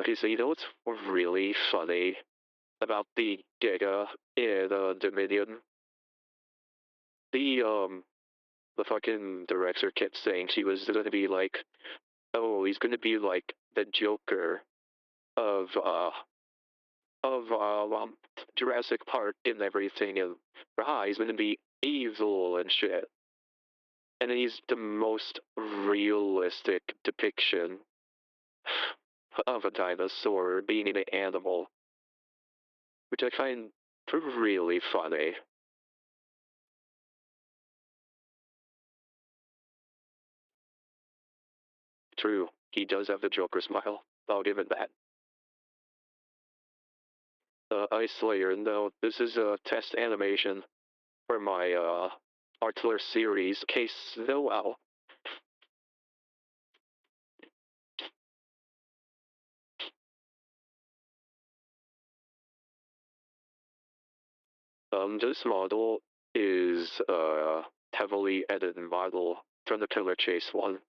S1: Okay, so you know what's really funny about the Giga in Dominion? The fucking director kept saying she was gonna be like, oh, he's gonna be like the Joker of Jurassic Park and everything, and he's gonna be evil and shit. And he's the most realistic depiction of a dinosaur being an animal, which I find really funny. True, he does have the Joker smile. I'll give it that. Ice Slayer, no, this is a test animation for my Artler series. Case Noel. This model is a heavily edited model from the Killer Chase one.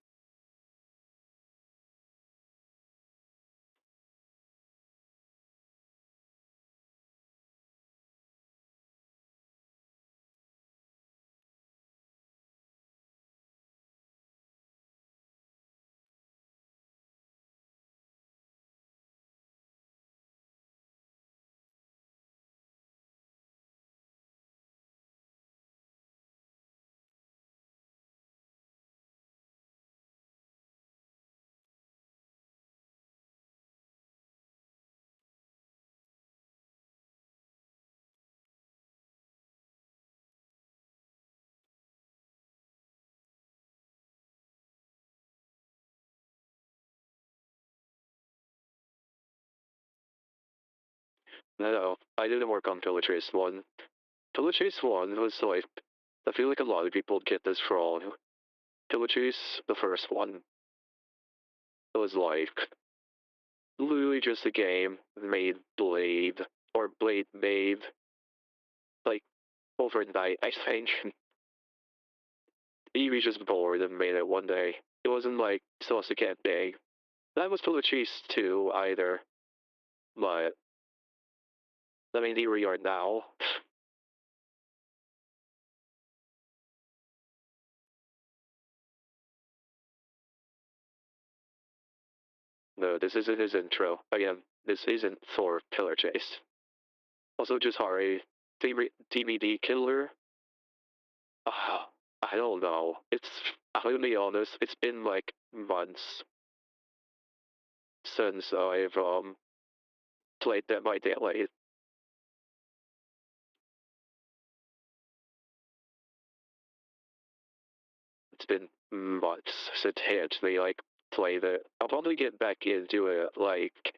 S1: No, I didn't work on Pillar Chase 1. Pillar Chase 1 was like, I feel like a lot of people get this wrong. Pillar Chase, the first one, it was like literally just a game made Blade, or Blade made, like, overnight, I think. He was just bored and made it one day. It wasn't like supposed to get big. That was Pillar Chase 2 either, but I mean, here we are now. No, this isn't his intro. Again, this isn't for Pillar Chase. Also, just Hari, DVD killer. Uh, I don't know. I'm gonna be honest, it's been like months since I've played Dead by Daylight. It's been months since I actually like played it. I'll probably get back into it like,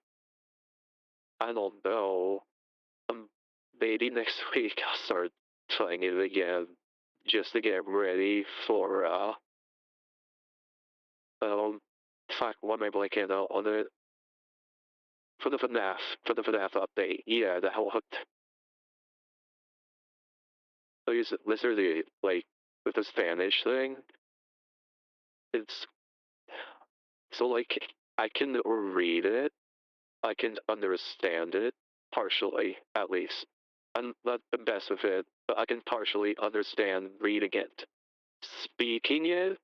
S1: I don't know. Maybe next week I'll start playing it again just to get ready for um fuck, what am I blanking out on it? For the FNAF update. Yeah, the hell hooked. So use literally like with the Spanish thing. It's so like I can read it, I can understand it partially at least. I'm not the best with it, but I can partially understand reading it. Speaking it,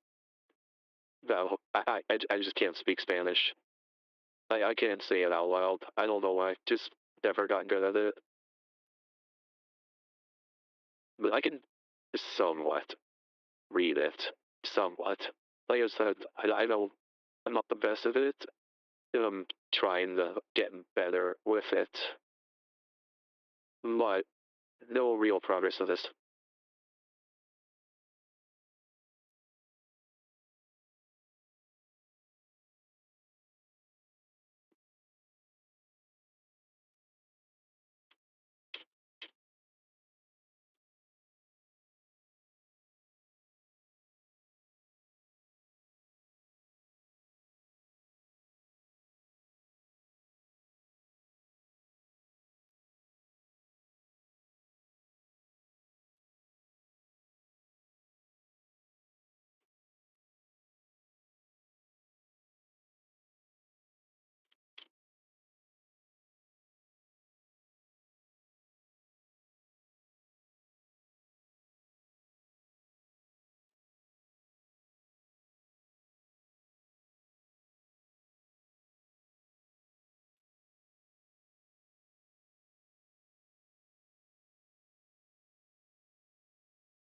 S1: no, I just can't speak Spanish. I can't say it out loud. I don't know why. Just never gotten good at it. But I can somewhat read it. Somewhat. Like I said, I know I'm not the best at it. I'm trying to get better with it. But no real progress of this.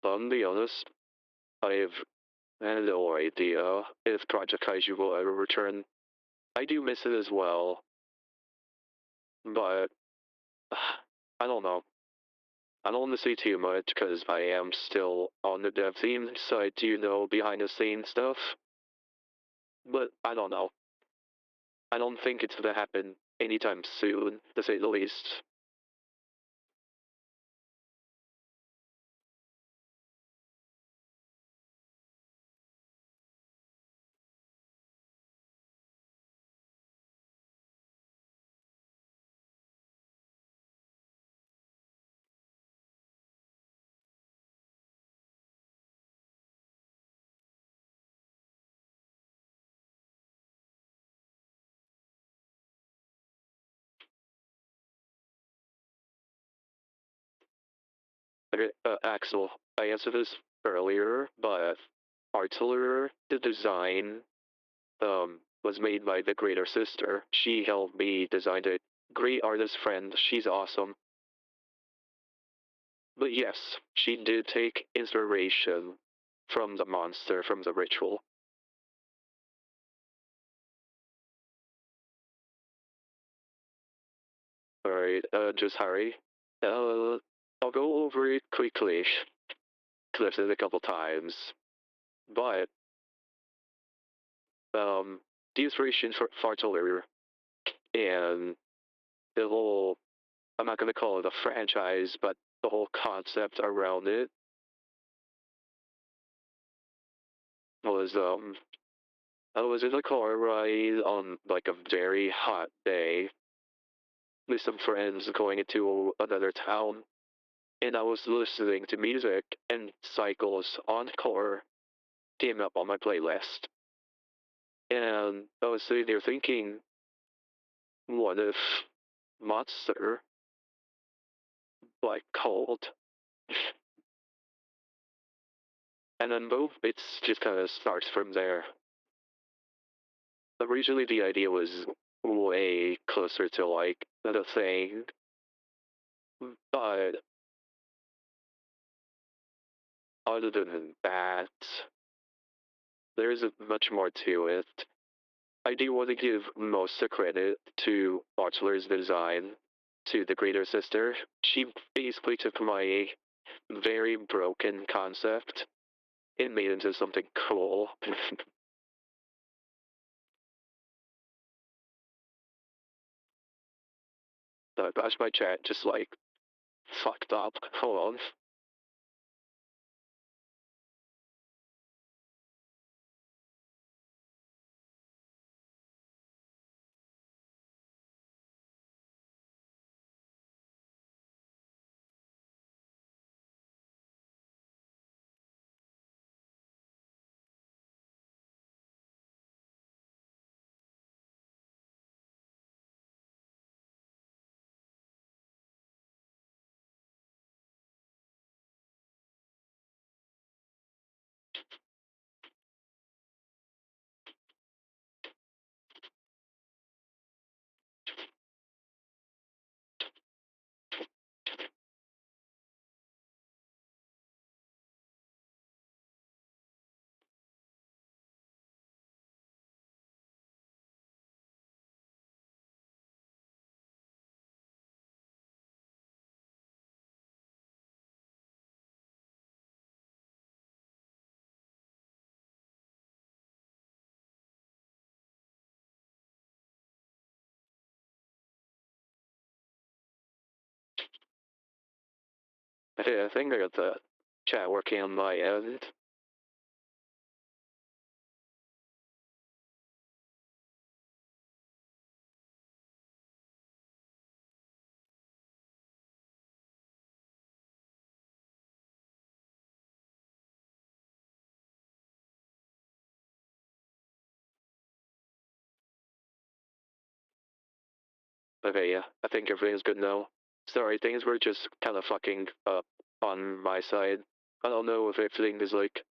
S1: But to be honest, I've had no idea if Project Kaiju will ever return. I do miss it as well, but I don't know. I don't want to say too much because I am still on the dev team, so I do know behind the scenes stuff. But I don't know. I don't think it's gonna happen anytime soon, to say the least. Okay, Axel, I answered this earlier, but Artiller, the design, was made by the greater sister. She helped me design it. Great artist friend, she's awesome. But yes, she did take inspiration from the monster, from the ritual. Alright, just hurry. I'll go over it quickly. Clipped it a couple times. But, the inspiration for Fartolier and the whole I'm not gonna call it a franchise, but the whole concept around it was I was in a car ride on like a very hot day with some friends going into another town, and I was listening to music, and Cycles Encore came up on my playlist. And I was sitting there thinking, what if Monster like cold? And then boom, it's just kind of starts from there. Originally, the idea was way closer to like the thing, but other than that, there isn't much more to it. I do want to give most of credit to Bachelor's design, to the Greater Sister. She basically took my very broken concept and made it into something cool. So gosh, my chat just like fucked up. Hold on. I think I got the chat working on my end. Okay, yeah, I think everything's good now. Sorry, things were just kind of fucking up on my side. I don't know if everything is like,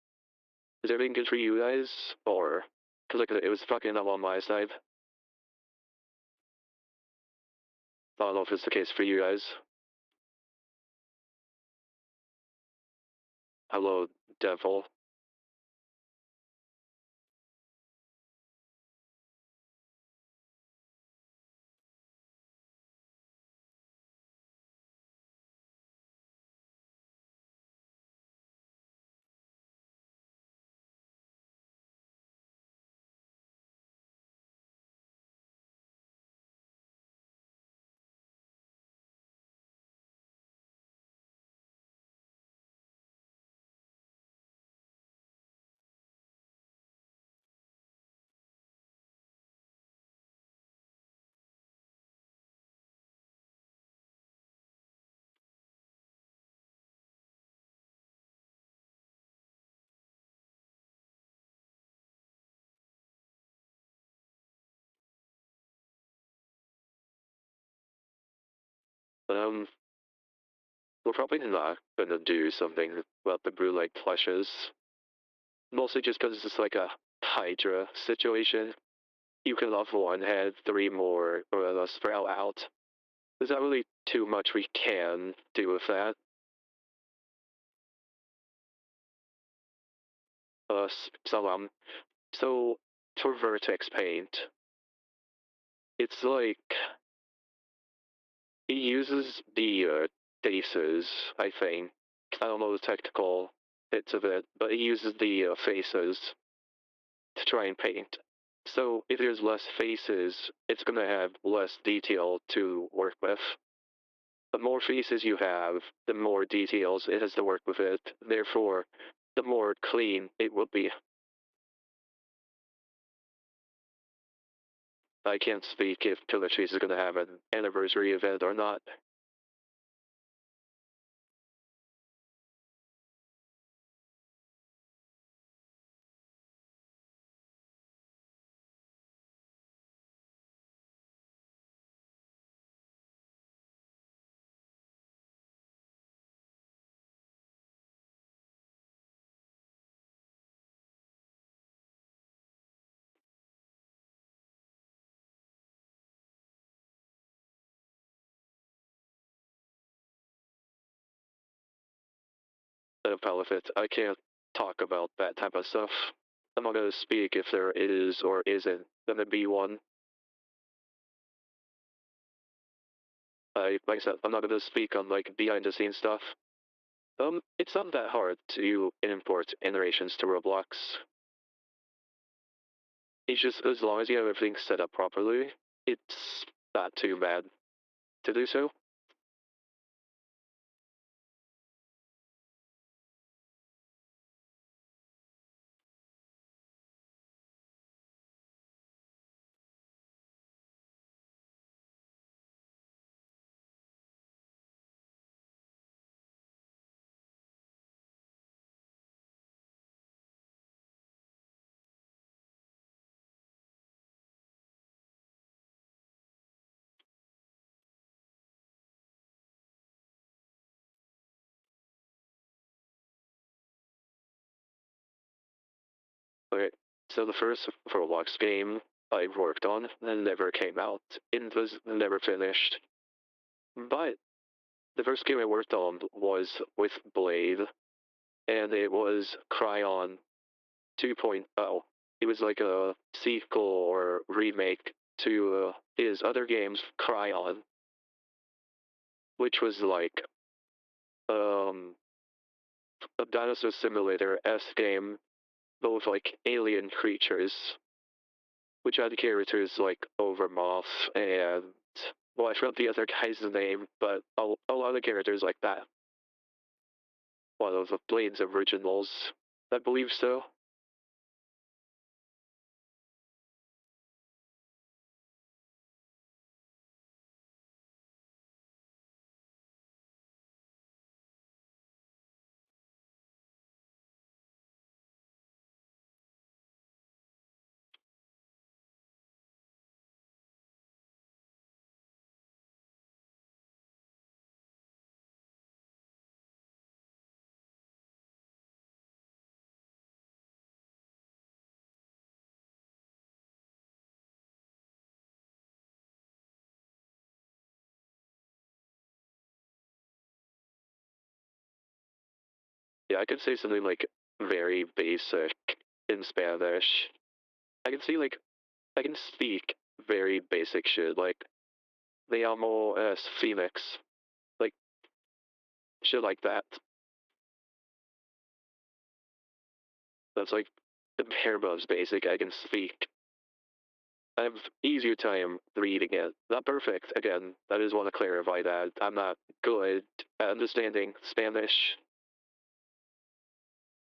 S1: is everything good for you guys? Or, cause like it was fucking up on my side. I don't know if it's the case for you guys. Hello, devil. But we're probably not gonna do something about the blue light plushes. Mostly just because it's like a Hydra situation. You can off one head, three more or less sprout out. There's not really too much we can do with that. Uh, so so for vertex paint, it's like he uses the faces. I think I don't know the technical bits of it, but he uses the faces to try and paint. So if there's less faces, it's gonna have less detail to work with. the more faces you have, the more details it has to work with it. Therefore, the more clean it will be. I can't speak if Killer Cheese is going to have an anniversary event or not. Benefit. I can't talk about that type of stuff. I'm not going to speak if there is or isn't going to be one. Like I said, I'm not going to speak on like behind the scenes stuff. It's not that hard to import iterations to Roblox. It's just as long as you have everything set up properly, it's not too bad to do so. Okay, so the first Roblox game I worked on never came out. It was never finished. But the first game I worked on was with Blade, and it was Cryon 2.0. It was like a sequel or remake to his other games, Cryon, which was like um, a dinosaur simulator S game, but with like alien creatures, which had characters like Overmoth and well, I forgot the other guy's name, but a lot of characters like that. One of the Blade's originals, I believe so. Yeah, I could say something like very basic in Spanish. I can see like I can speak very basic shit like me llamo es Phoenix, like shit like that. That's like the bare bones basic I can speak. I have easier time reading it. Not perfect. Again, I just want to clarify that I'm not good at understanding Spanish,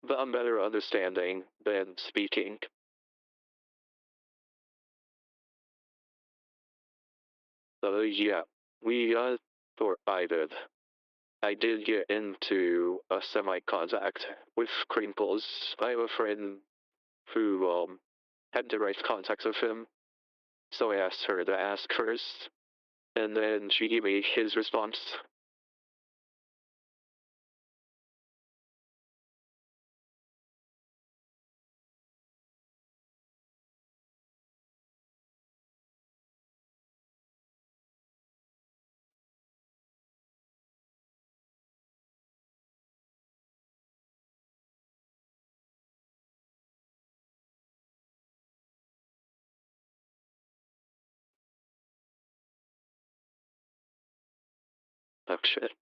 S1: but I'm better at understanding than speaking. So yeah, we or I did. I did get into a semi-contact with Crinkles. I have a friend who had direct contacts with him, so I asked her to ask first, and then she gave me his response. Oh shit.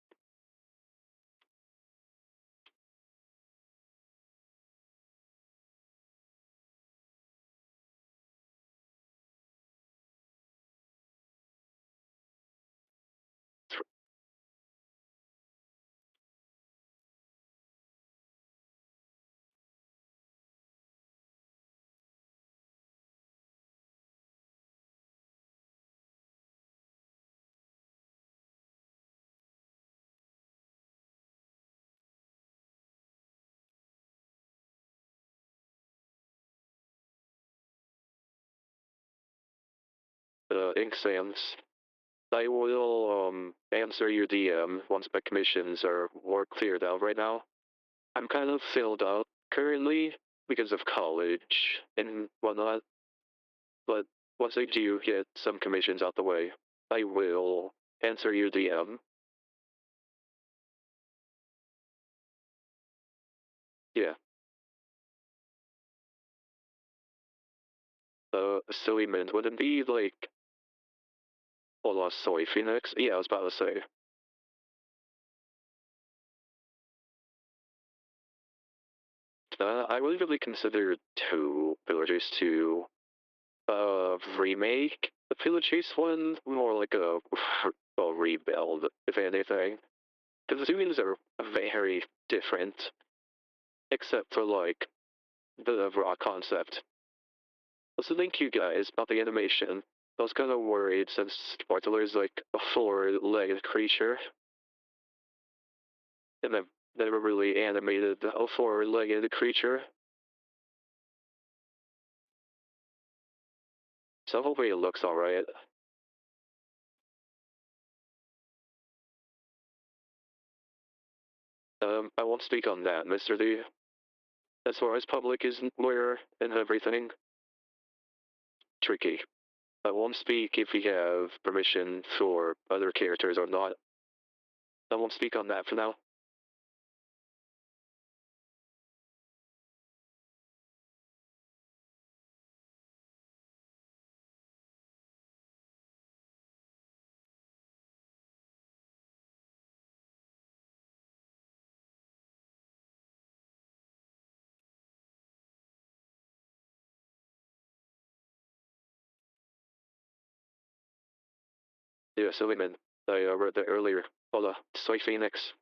S1: ink stands. I will answer your DM once my commissions are more cleared out right now. I'm kind of filled up currently because of college and whatnot, but once I do get some commissions out the way, I will answer your DM. Yeah. Silly mint wouldn't be like Hola Soy Phoenix? Yeah, I was about to say. I would really consider two villagers to remake the Village Chase one, more like a rebuild, if anything. Because the two games are very different, except for like the raw concept. Also, thank you guys about the animation. I was kind of worried since Bartler is like a four-legged creature, and I've never really animated a four-legged creature. So hopefully it looks alright. I won't speak on that, Mr. D. As far as public is where and everything, tricky. I won't speak if we have permission for other characters or not. I won't speak on that for now. Yeah, silly man. I read that earlier. Hola, soy Phoenix.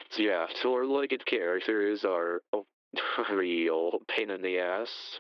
S1: So yeah, four-legged characters are a real pain in the ass.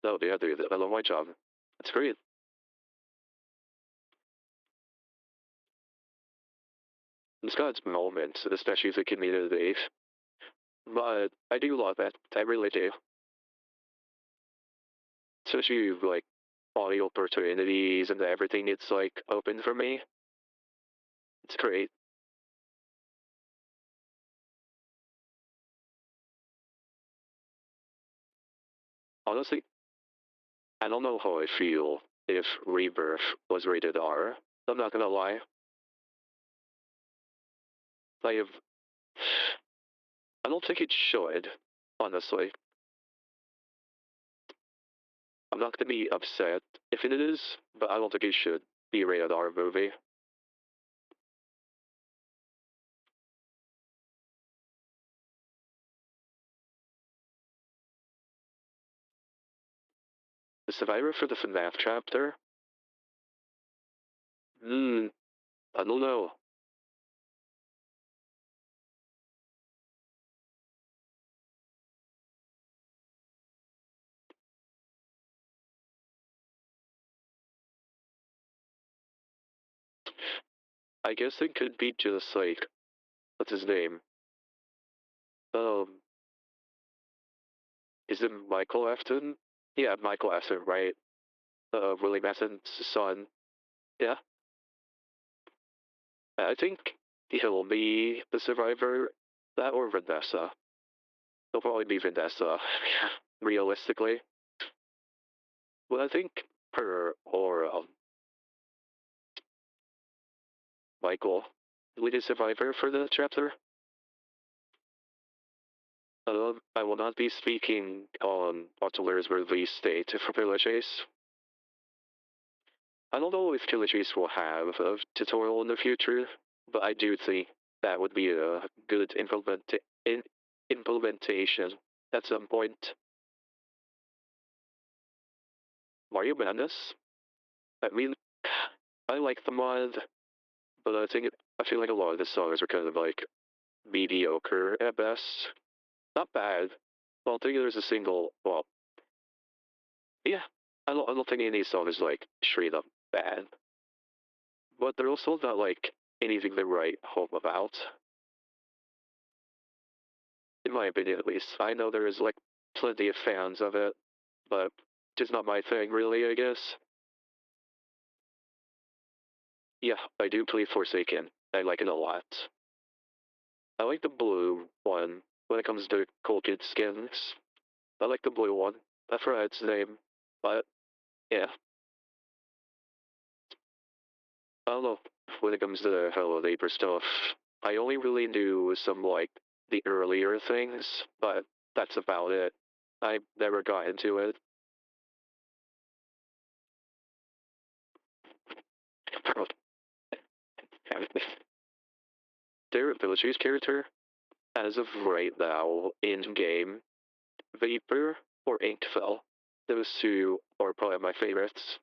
S1: No, yeah, dude, I love my job. It's great. It's got its moments, especially the community. But I do love it. I really do. Especially like all the opportunities and everything it's like open for me. It's great. Honestly, I don't know how I feel if Rebirth was rated R. I'm not gonna lie. I have. I don't think it should. Honestly, I'm not gonna be upset if it is, but I don't think it should be a rated R movie. The survivor for the FNAF chapter? I don't know. I guess it could be just like, what's his name? Um, is it Michael Afton? Yeah, Michael Afton, right? Willie Mason's son. Yeah, I think he'll be the survivor. That or Vanessa. He'll probably be Vanessa, realistically. Well, I think her or Michael will be the survivor for the chapter. I will not be speaking on Butler's release date for Killer Chase. I don't know if Killer Chase will have a tutorial in the future, but I do think that would be a good implementation at some point. Mario Madness? I mean, I like the mod, but I feel like a lot of the songs are kind of like mediocre at best. Not bad. I don't think there's a single. Well, yeah, I don't think any song is like straight up bad, but they're also not like anything to write home about. In my opinion, at least. I know there is like plenty of fans of it, but just not my thing, really. I guess. Yeah, I do play Forsaken. I like it a lot. I like the blue one when it comes to cool kid skins. I like the blue one. I forgot its name, but yeah. I don't know. When it comes to the Hello Neighbor stuff, I only really do some like the earlier things, but that's about it. I never got into it. Their abilities character, as of right now, in game, Vapor or Inkfell. Those two are probably my favorites.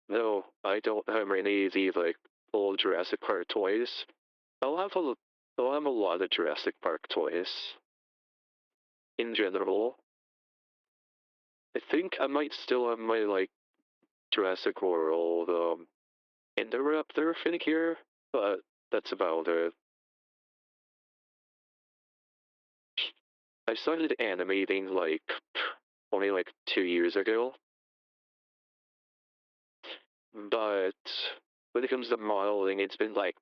S1: No, I don't have any of the like old Jurassic Park toys. I'll have a I'll have a lot of Jurassic Park toys in general. I think I might still have my like Jurassic World Indoraptor figure, but that's about it. I started animating like only like 2 years ago, but when it comes to modeling, it's been like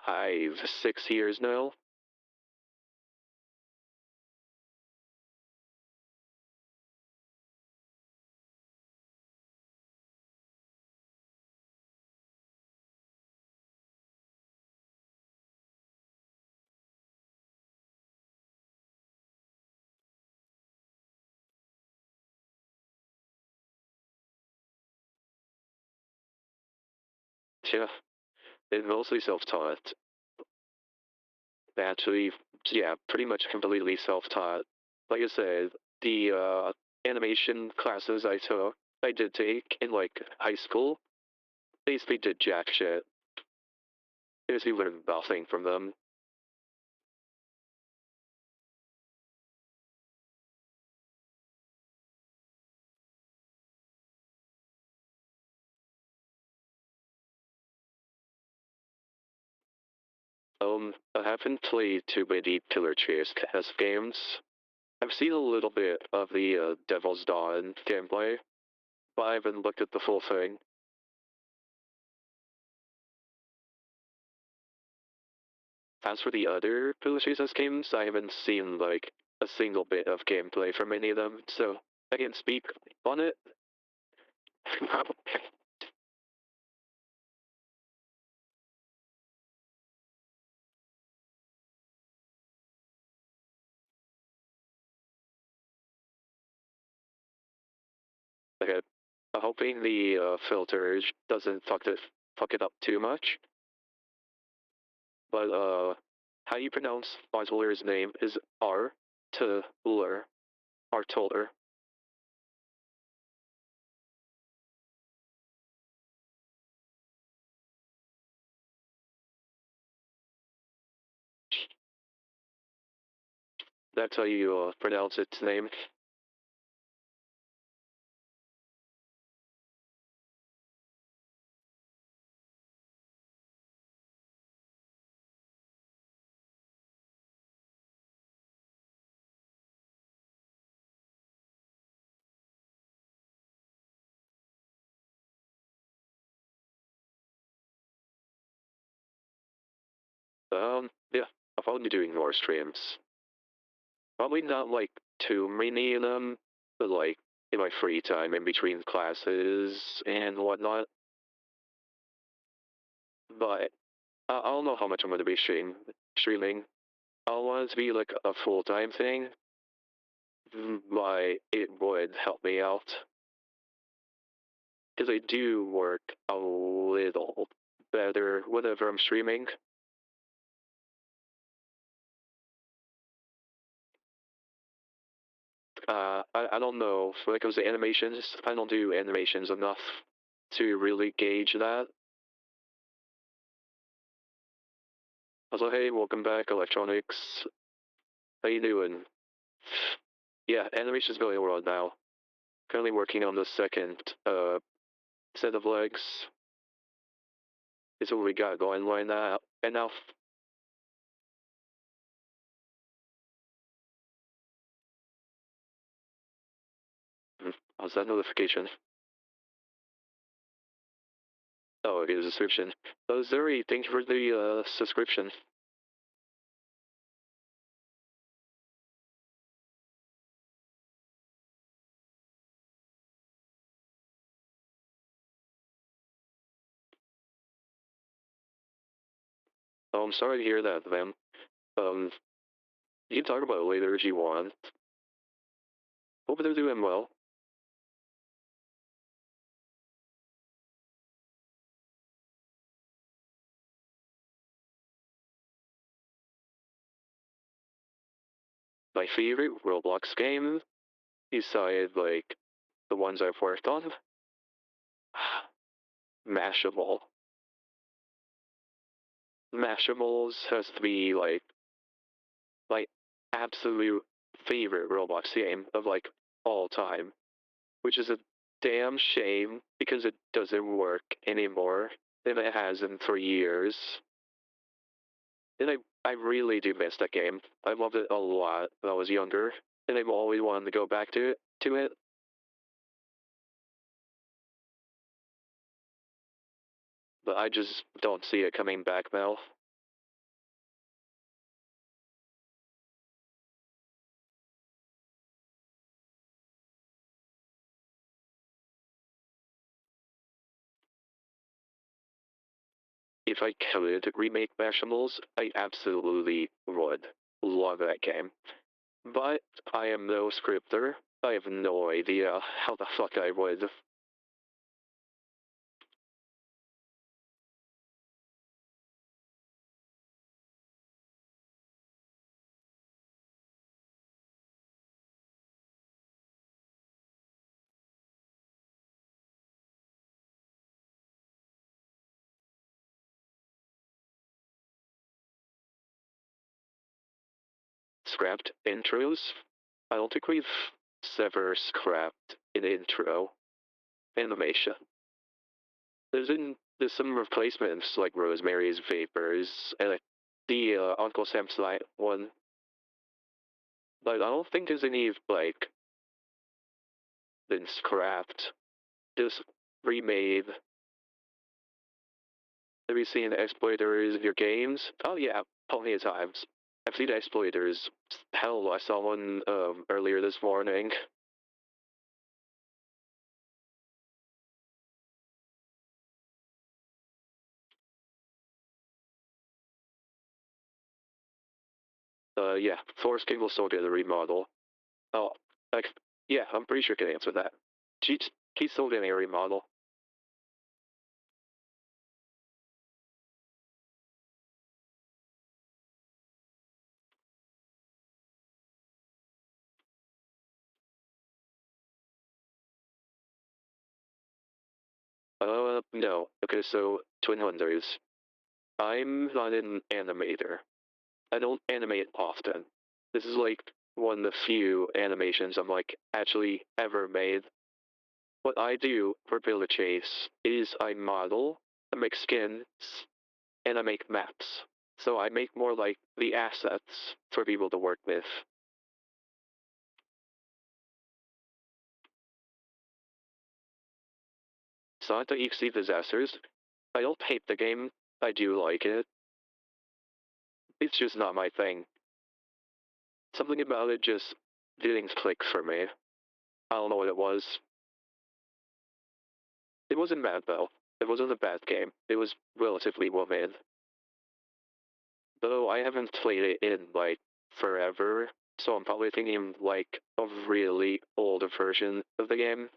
S1: 5, 6 years now. Yeah, it's mostly self-taught. Actually, yeah, pretty much completely self-taught. Like I said, the animation classes I did take in like high school, basically did jack shit. Basically learned nothing from them. I haven't played too many Pillar Chase test games. I've seen a little bit of the Devil's Dawn gameplay, but I haven't looked at the full thing. As for the other Pillar Chase games, I haven't seen like a single bit of gameplay from any of them, so I can't speak on it. Okay. Hoping the filter doesn't fuck it up too much. But how you pronounce Artuller's name is Artuller. Artuller. That's how you pronounce its name. Yeah, I'll probably be doing more streams. Probably not like too many of them, but like in my free time in between classes and whatnot. But I don't know how much I'm going to be streaming. I want it to be like a full-time thing, but it would help me out. Because I do work a little better whenever I'm streaming. I don't know. When it comes to animations, I don't do animations enough to really gauge that. Also, hey, welcome back, Electronics. How you doing? Yeah, animation's going well now. Currently working on the second set of legs. This is what we got going right now. And now, how's that notification? Oh, it is a subscription. Oh, Zuri, thank you for the subscription. Oh, I'm sorry to hear that, man. Um, you can talk about it later if you want. Hope they're doing well. My favorite Roblox game, besides like the ones I've worked on, Mashable. Mashables has to be like my absolute favorite Roblox game of like all time, which is a damn shame because it doesn't work anymore than it has in 3 years. And I really do miss that game. I loved it a lot when I was younger, and I've always wanted to go back to it. But I just don't see it coming back now. If I could remake Mashambles, I absolutely would. Love that game. But I am no scripter. I have no idea how the fuck I would. Scrapped intros? I don't think we've ever scrapped an intro animation. There's some replacements like Rosemary's Vapors and the Uncle Sam's Night one, but I don't think there's any like been scrapped. Just remade. Have you seen exploiters in your games? Oh yeah, plenty of times. I've seen exploiters. Hell, I saw one earlier this morning. Yeah, Forest King will still get a remodel. Oh, like, yeah, I'm pretty sure I can answer that. Cheats He sold an area model. No. Okay, so Twin Hunters. I'm not an animator. I don't animate often. This is like one of the few animations I'm like actually ever made. What I do for Villa Chase is I model, I make skins, and I make maps. So I make more like the assets for people to work with. It's not the EXE disasters. I don't hate the game. I do like it. It's just not my thing. Something about it just didn't click for me. I don't know what it was. It wasn't bad though. It wasn't a bad game. It was relatively well made. Though I haven't played it in like forever, so I'm probably thinking like a really older version of the game.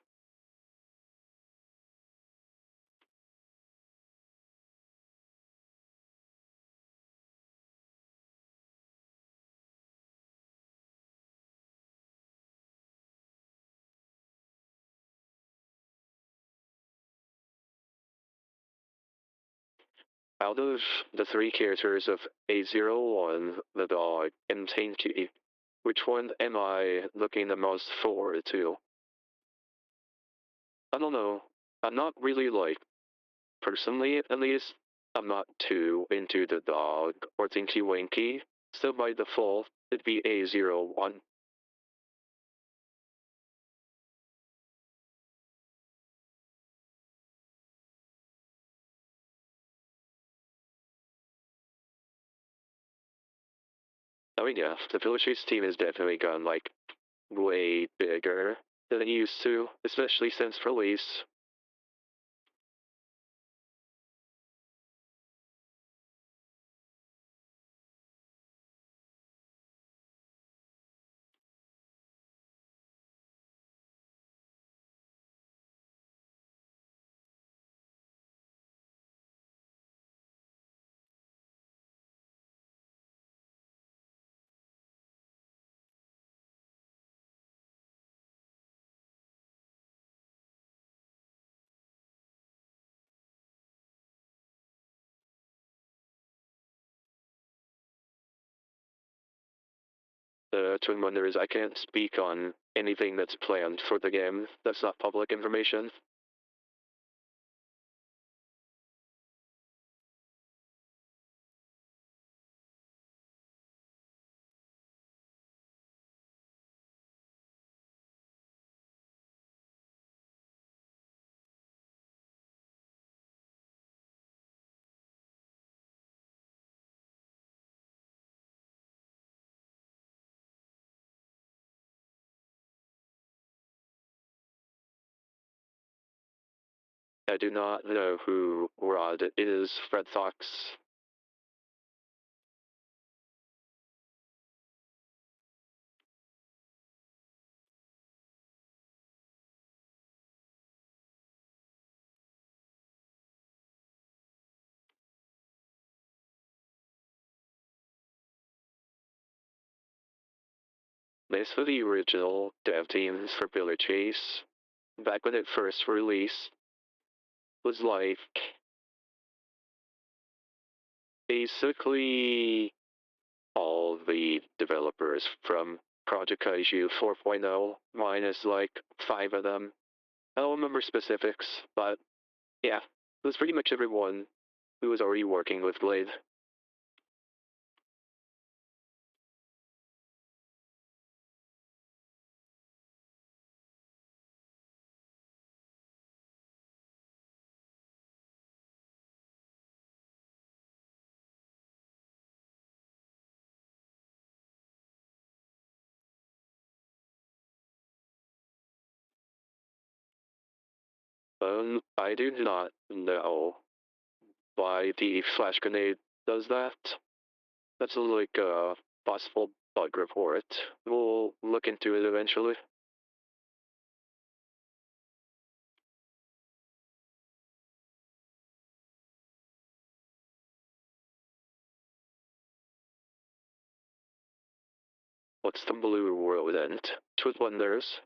S1: Out of the three characters of A01, the dog, and Tainty, which one am I looking the most forward to? I don't know. I'm not really like, personally at least, I'm not too into the dog or Tinky Winky, so by default, it'd be A01. I mean, yeah, the Village team has definitely gone like way bigger than it used to, especially since release. The Twin Wonder is I can't speak on anything that's planned for the game. That's not public information. I do not know who Rod is. Red Fox. This for the original dev teams for Village Chase. Back when it first released, was like basically all the developers from Project Kaiju 4.0, minus like five of them. I don't remember specifics, but yeah, it was pretty much everyone who was already working with Blade. I do not know why the flash grenade does that. That's like a possible bug report. We'll look into it eventually. What's the blue rodent? Truth wonders.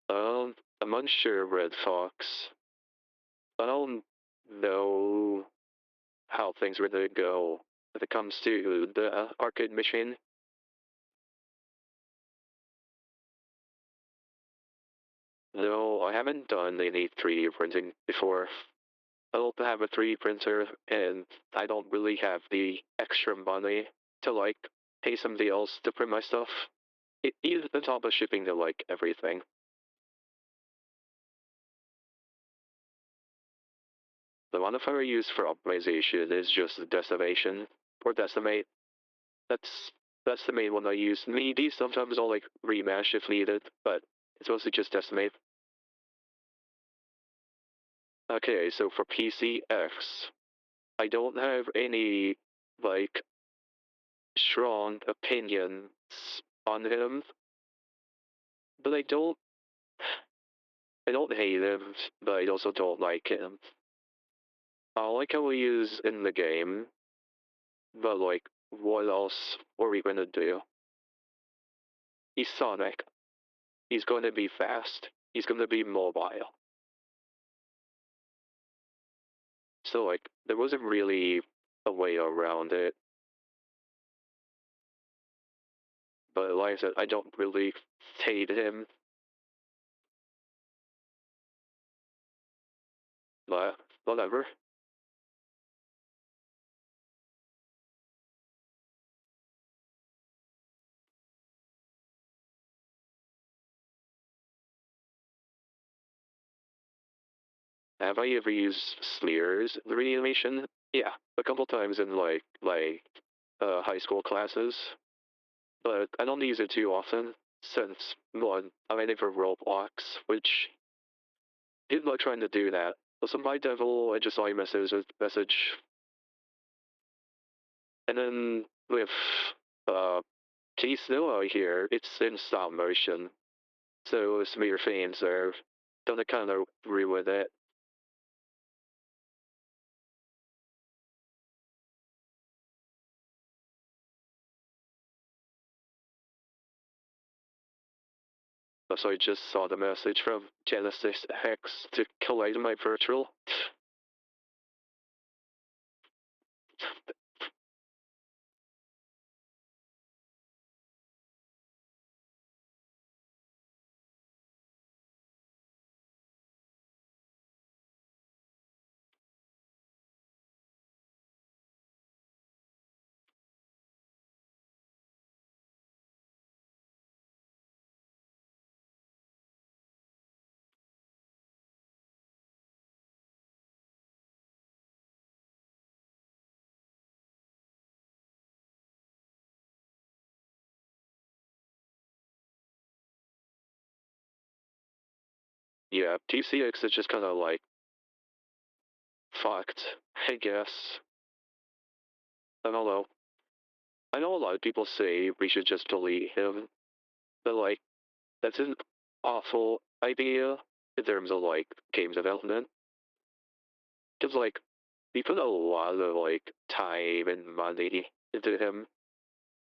S1: I'm unsure, Red Fox. I don't know how things are gonna go if it comes to the arcade machine. No, I haven't done any 3D printing before. I don't have a 3D printer, and I don't really have the extra money to like pay somebody else to print my stuff. Even on top of shipping to like everything. The modifier I use for optimization is just decimation or decimate. That's that's the main one I use. Maybe sometimes I'll like remesh if needed, but it's mostly just decimate. Okay, so for PCX, I don't have any like strong opinions on him, but I don't hate him, but I also don't like him. I like how he is in the game, but like what else are we gonna do? He's Sonic. He's going to be fast. He's going to be mobile. So like there wasn't really a way around it. But like I said, I don't really hate him. But whatever. Have I ever used Sleer's reanimation? Yeah, a couple times in like high school classes. But I don't use it too often since one, I'm waiting for Roblox, which people are trying to do that. So my devil, I just saw your message, and then with uh T still out here, it's in stop motion, so smear fans are gonna kind of ruin it. So I just saw the message from Genesis Hex to collide my virtual. Yeah, TCX is just kind of like fucked, I guess. I don't know. I know a lot of people say we should just delete him, but like that's an awful idea in terms of like game development. Because like we put a lot of like time and money into him.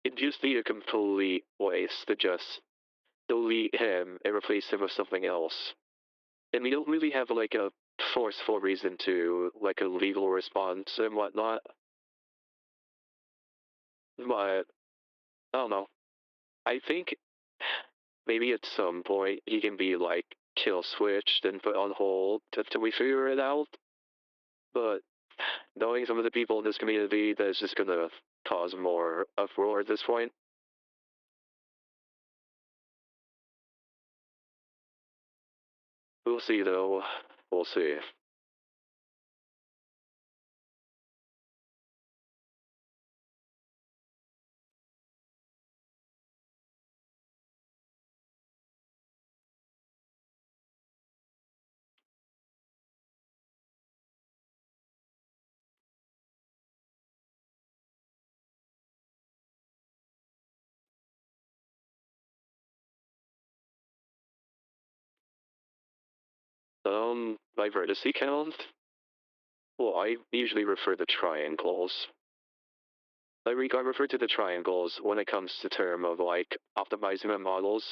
S1: It'd just be a complete waste to just delete him and replace him with something else. And we don't really have like a forceful reason to like a legal response and whatnot. But I don't know. I think maybe at some point he can be like kill switched and put on hold till we figure it out. But knowing some of the people in this community, that's just gonna cause more uproar at this point. We'll see though. We'll see. By vertice count? Well, I usually refer to triangles. I refer to the triangles when it comes to term of like optimizing my models.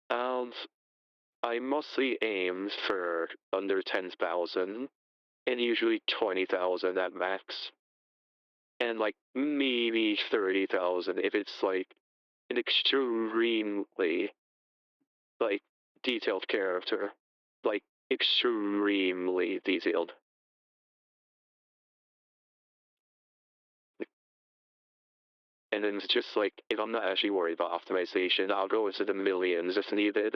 S1: And I mostly aim for under 10,000 and usually 20,000 at max. And like maybe 30,000 if it's like an extremely like detailed character. Like extremely detailed. And then it's just like, if I'm not actually worried about optimization, I'll go into the millions if needed.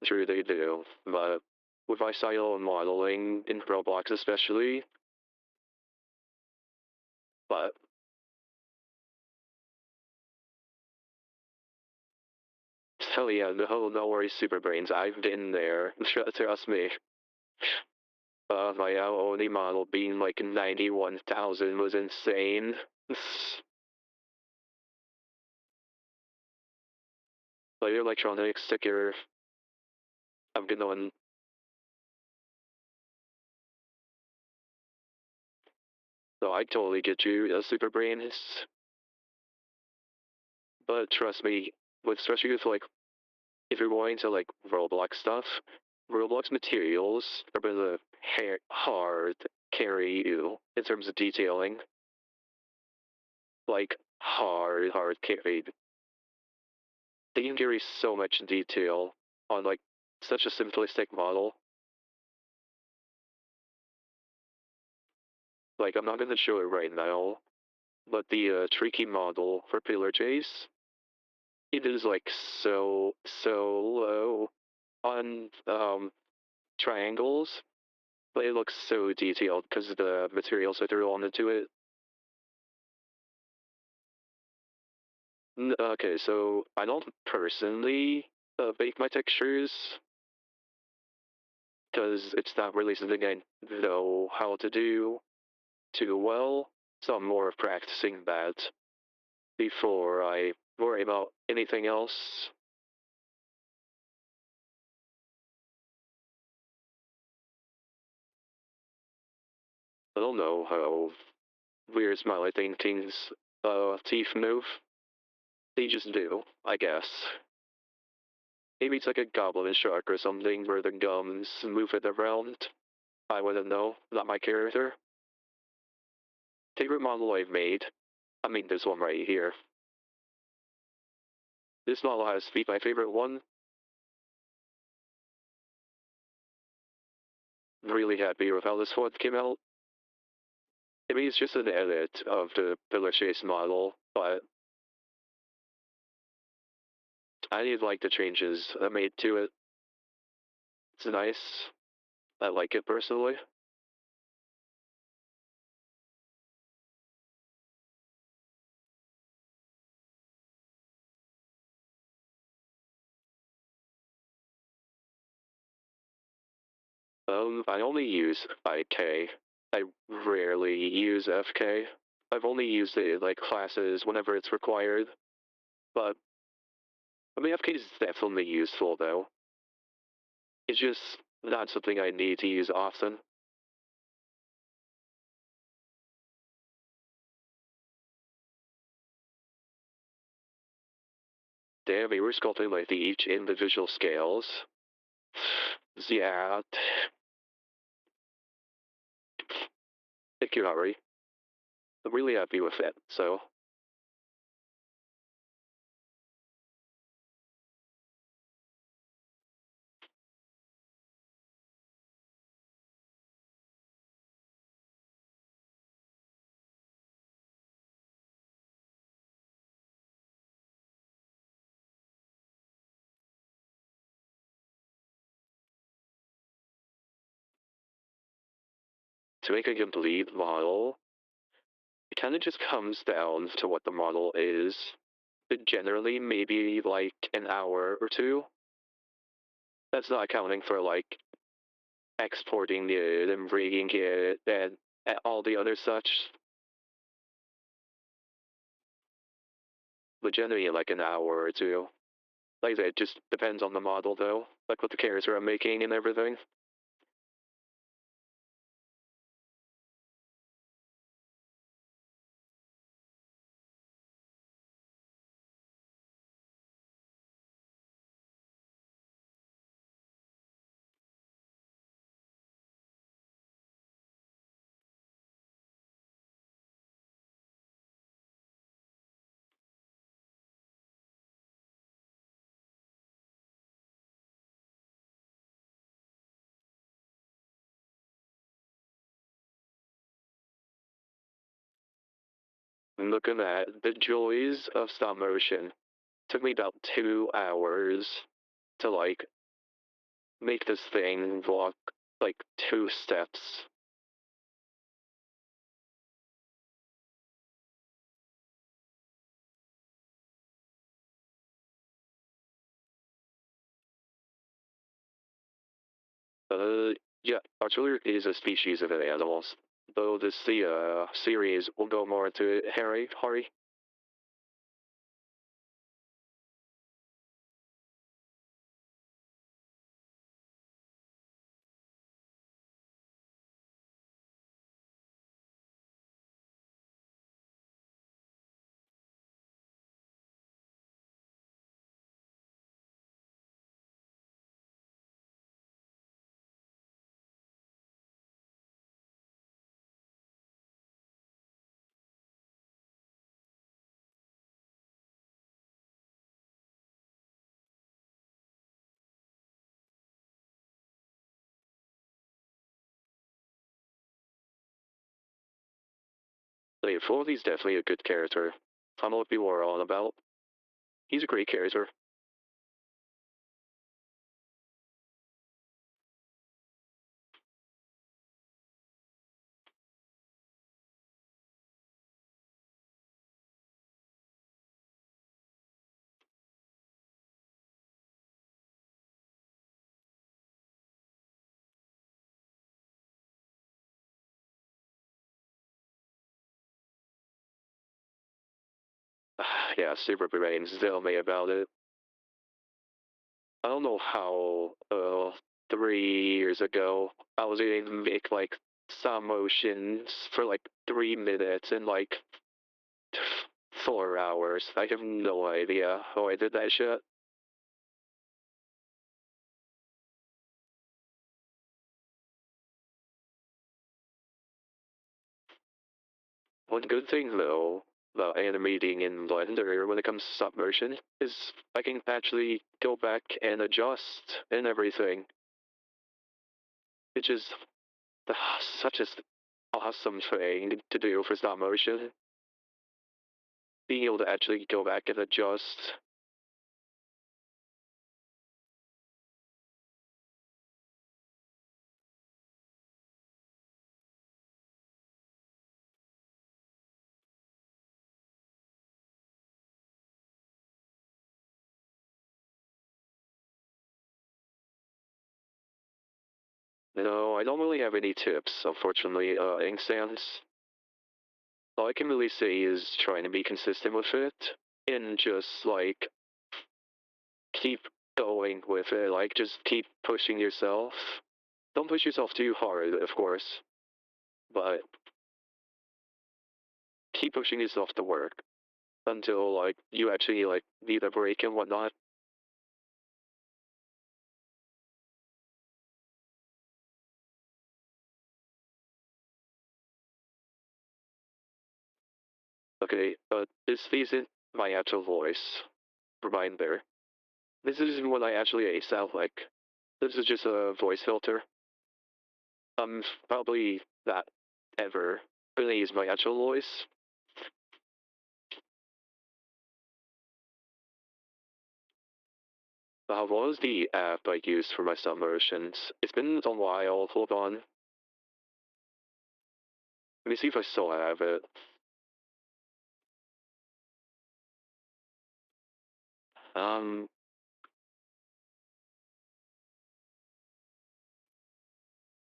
S1: True, they do. But with iCycle modeling in Roblox especially, but hell yeah, no worries, super brains. I've been there. Trust me. My only model being like 91,000 was insane. Like electronics, sticker, I'm gonna. So I totally get you, super brains. But trust me, especially with like, if you're going to like Roblox stuff, Roblox materials are gonna hard carry you in terms of detailing. Like hard carried. They can carry so much detail on like such a simplistic model. Like I'm not gonna show it right now, but the tricky model for Pillar Chase, it is like so low on triangles, but it looks so detailed because of the materials that they're on into it. Okay, so I don't personally bake my textures because it's not really something I know how to do too well. So I'm more of practicing that before I worry about anything else. I don't know how weird smiley things teeth move. They just do, I guess. Maybe it's like a goblin shark or something where the gums move it around. I wouldn't know. Not my character. Favorite model I've made? I mean, this one right here. This model has to be my favorite one. Really happy with how this one came out. I mean, it's just an edit of the Pillar Chase model, but I did like the changes I made to it. It's nice. I like it personally. I only use IK. I rarely use FK. I've only used it in like classes whenever it's required. But I mean, FK is definitely useful though. It's just not something I need to use often. Damn, we were sculpting like each individual scales. Yeah, thank you, Harry. I'm really happy with it. So, to make a complete model, it kind of just comes down to what the model is. But generally, maybe like an hour or two. That's not accounting for like exporting it and rigging it and all the other such. But generally like an hour or two. Like I said, it just depends on the model though, like what the character I'm making and everything. And looking at the joys of stop motion, took me about 2 hours to like make this thing walk like 2 steps. Uh, yeah, Archer is a species of animals. Though this series will go more into it. Harry. Like, Forty's definitely a good character. I know what people are on about. He's a great character. Yeah, Super Brains tell me about it. I don't know how 3 years ago I was able to make like stop motions for like 3 minutes in like 4 hours. I have no idea how I did that shit. One good thing though about animating in Blender when it comes to stop motion is I can actually go back and adjust and everything. It's just such an awesome thing to do for stop motion. Being able to actually go back and adjust. No, I don't really have any tips, unfortunately, Ink Sans. All I can really say is trying to be consistent with it and just like keep going with it, like just keep pushing yourself. Don't push yourself too hard, of course, but keep pushing yourself to work until like you actually like need a break and whatnot. Okay, this isn't my actual voice. Reminder. This isn't what I actually sound like. This is just a voice filter. Probably not ever gonna use my actual voice. What was the app I used for my submersions? It's been a while. Hold on. Let me see if I still have it. Um,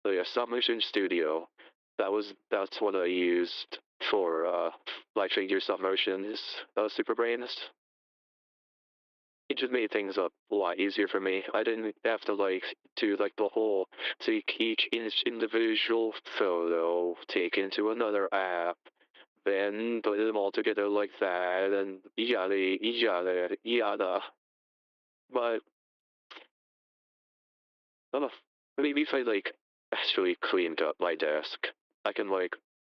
S1: So yeah, stop motion studio. That's what I used for light figure stop motions. Super Brains. It just made things a lot easier for me. I didn't have to do the whole take each individual photo, take into another app, then put them all together like that, and yada yada yada. But I don't know, maybe if I actually cleaned up my desk, I can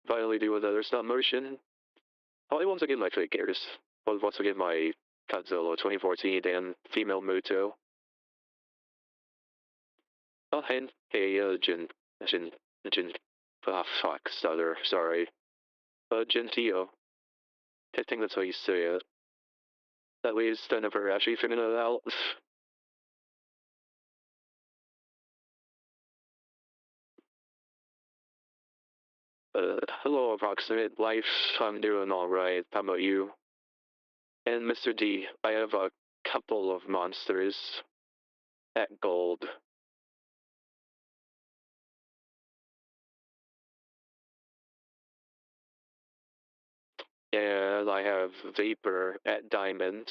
S1: finally do another stop motion. Probably once again my figures. Once again my Godzilla 2014 and female Muto. Oh, hey, Jin, fuck, stutter, sorry. Gentio. I think that's how you say it. That way it's never actually figuring it out. Hello, Approximate Life. I'm doing alright. How about you? And Mr. D, I have a couple of monsters at gold. And I have Vapor at diamond.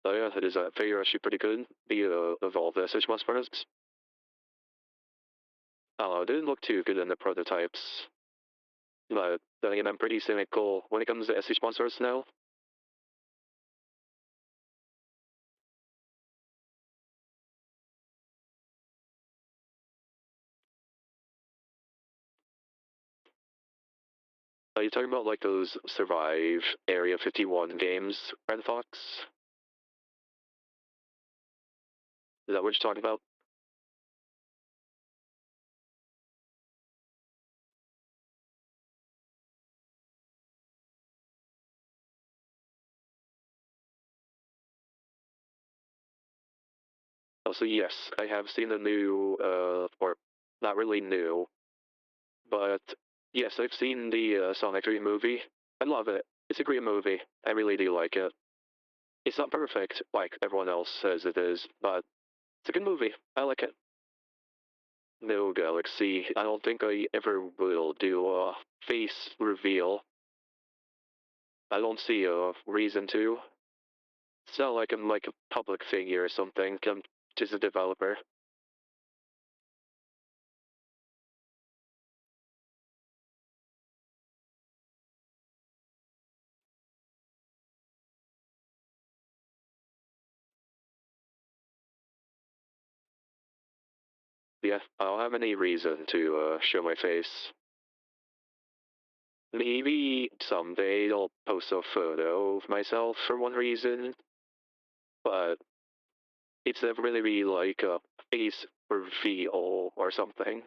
S1: So yeah, that is a figure actually pretty good. The evolved SH monsters. I don't know, it didn't look too good in the prototypes. But then again, I'm pretty cynical when it comes to SH monsters now. Are you talking about those Survive Area 51 games, Red Fox? Is that what you're talking about? Also, yes, I have seen the new, or not really new, but yes, I've seen the Sonic 3 movie. I love it. It's a great movie. I really do like it. It's not perfect like everyone else says it is, but it's a good movie. I like it. No Galaxy. I don't think I ever will do a face reveal. I don't see a reason to. It's not like I'm a public figure or something. I'm just a developer. Yeah, I don't have any reason to show my face. Maybe someday I'll post a photo of myself for one reason, but it's never really be like a face reveal or something.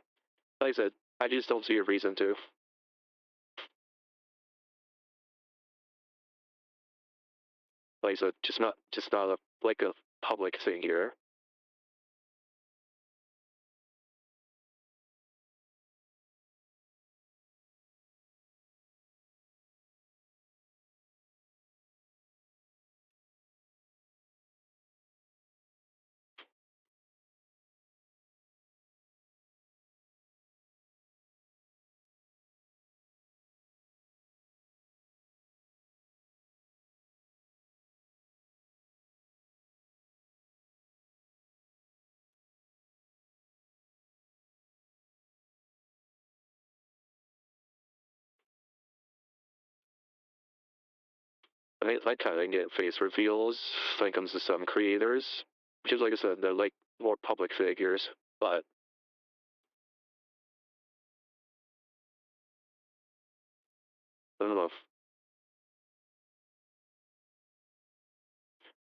S1: Like I said, I just don't see a reason to. Like I said, just not a public thing here. I kind of get face reveals when it comes to some creators, which is like I said, they're more public figures. But I don't know.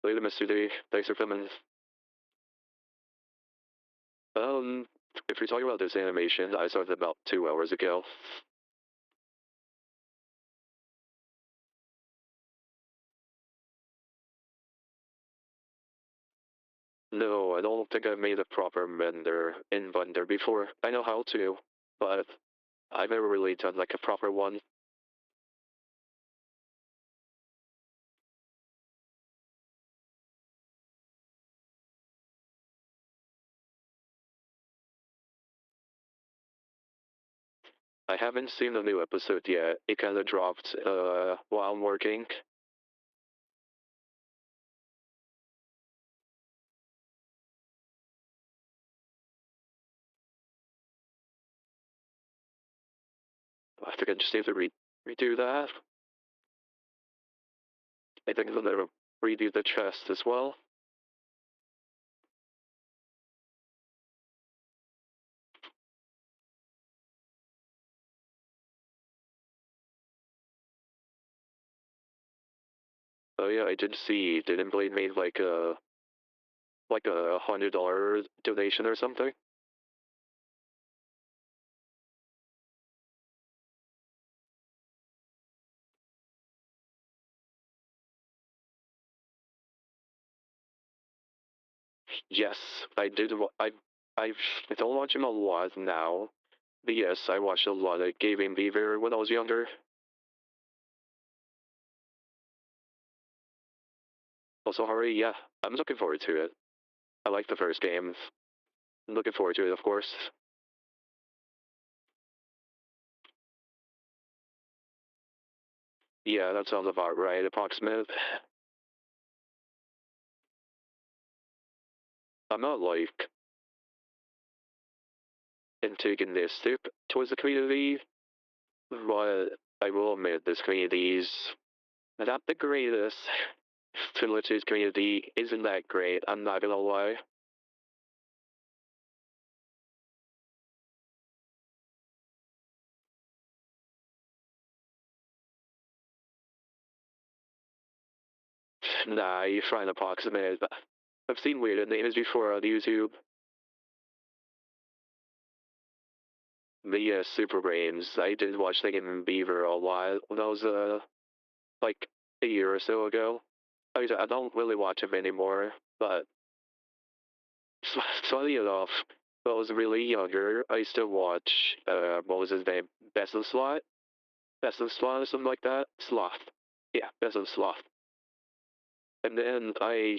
S1: Later, Mr. D. Thanks for coming. Um, if you're talking about this animation, I started about 2 hours ago. No, I don't think I've made a proper Blender in Blender before. I know how to, but I've never really done like a proper one. I haven't seen the new episode yet. It kind of dropped while I'm working. I think I just need to redo that. I think I'm gonna redo the chest as well. Oh yeah, I did see. Didn't Blade made like a $100 donation or something? Yes, I did. I don't watch him a lot now. But yes, I watched a lot of Gaming Beaver when I was younger. Also, Hari, yeah, I'm looking forward to it. I like the first game. I'm looking forward to it, of course. Yeah, that sounds about right, approximate. I'm not like antagonistic towards the community, but I will admit this community is not the greatest. Philip's community isn't that great, I'm not gonna lie. Nah, you're trying to approximate. I've seen weird names before on YouTube. But yeah, Super Brains. I did watch the game in Beaver a while. That was like a year or so ago. I don't really watch him anymore, but funny enough, when I was really younger, I used to watch what was his name? Best of Slot? Best of Slot or something like that? Sloth. Yeah, Best of Sloth. And then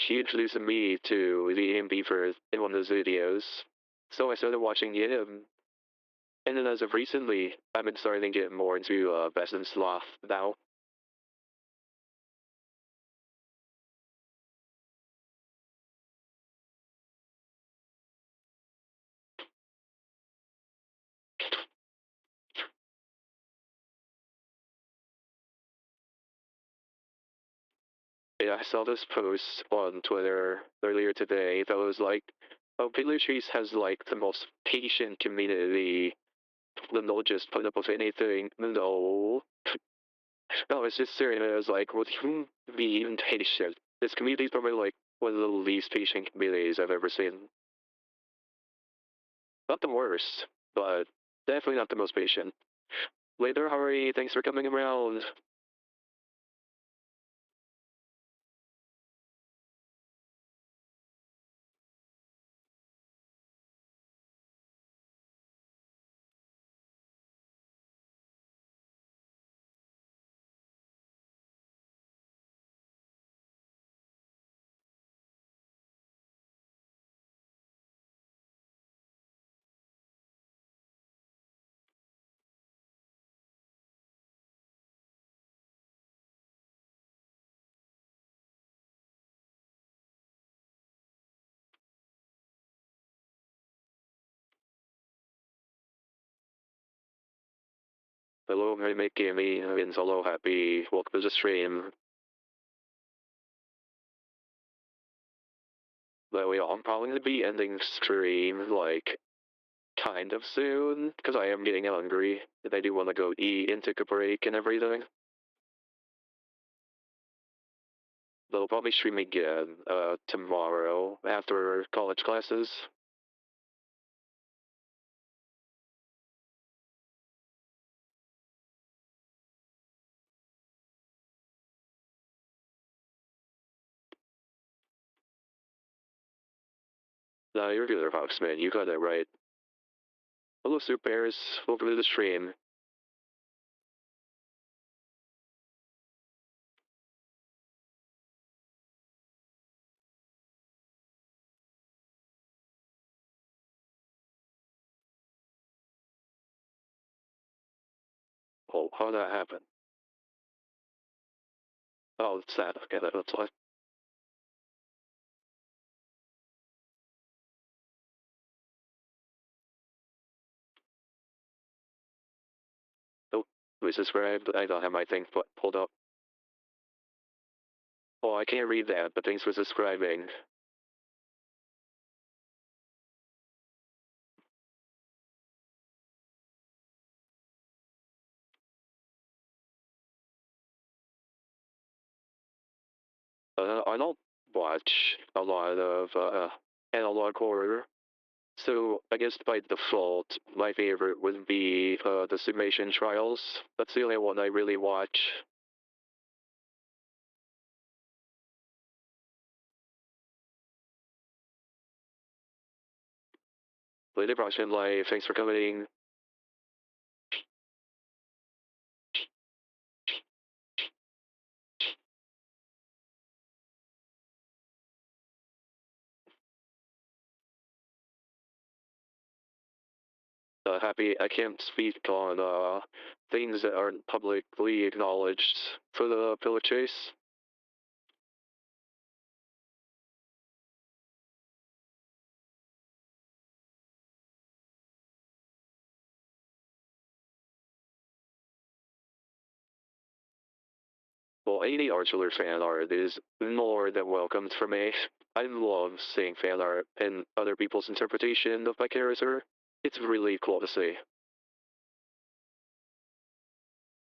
S1: he introduced me to the AMB for in one of his videos. So I started watching him. And then as of recently, I've been starting to get more into Best in Sloth now. Yeah, I saw this post on Twitter earlier today that was like, oh, Cheese has like the most patient community. Then they'll just put up with anything. No. No, it's just serious. I was like, would you be even patient? This community is probably like one of the least patient communities I've ever seen. Not the worst, but definitely not the most patient. Later, Hari, thanks for coming around. Hello, Mary Make Gamey, and solo happy. Welcome to the stream. By the way, I'm probably going to be ending stream like kind of soon because I am getting hungry and I do want to go eat and take a break and everything. They'll probably stream again tomorrow after college classes. No, you're good, Fox, man. You got it right. Hello, Super Bears. Welcome to the stream. Oh, how'd that happen? Oh, it's that. Okay, that's why. Oh, please subscribe. I don't have my thing pulled up. Oh, I can't read that, but thanks for subscribing. I don't watch a lot of analog horror, so I guess by default, my favorite would be the Summation Trials. That's the only one I really watch. Lady Proximate Life, thanks for coming. Happy I can't speak on things that aren't publicly acknowledged for the pillar chase. Well, any Archler fan art is more than welcomed for me. I love seeing fan art and other people's interpretation of my character. It's really cool to see.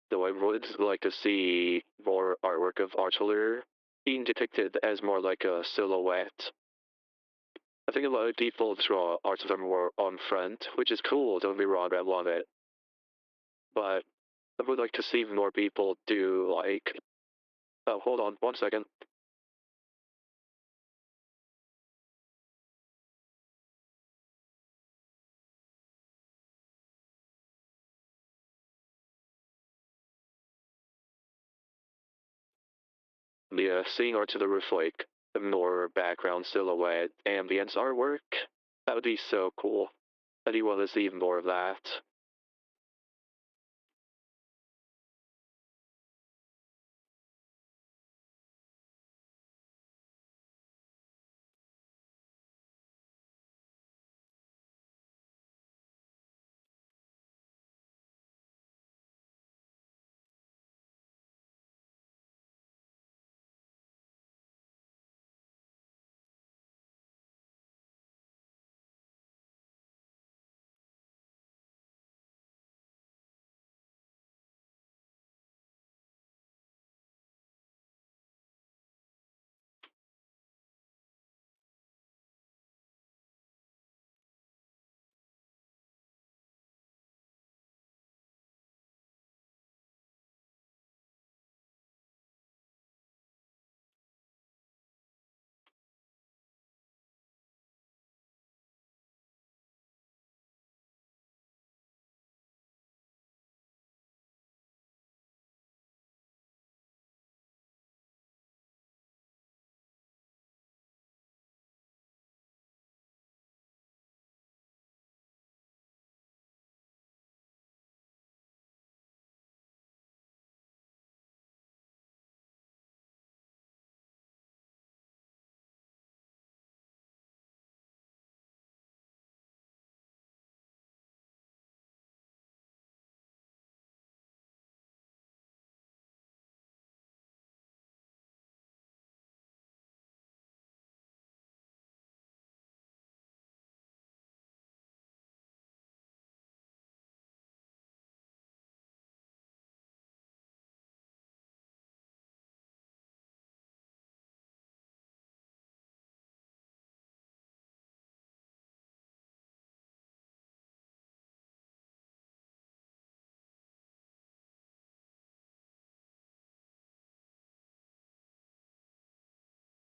S1: Though I would like to see more artwork of Archler being depicted as more like a silhouette. I think a lot of people draw arts of them more on front, which is cool, don't be wrong, I love it. But I would like to see more people do like. Oh, hold on 1 second. Yeah, seeing art to the roof like more background silhouette ambience artwork. That would be so cool. I do want to see more of that.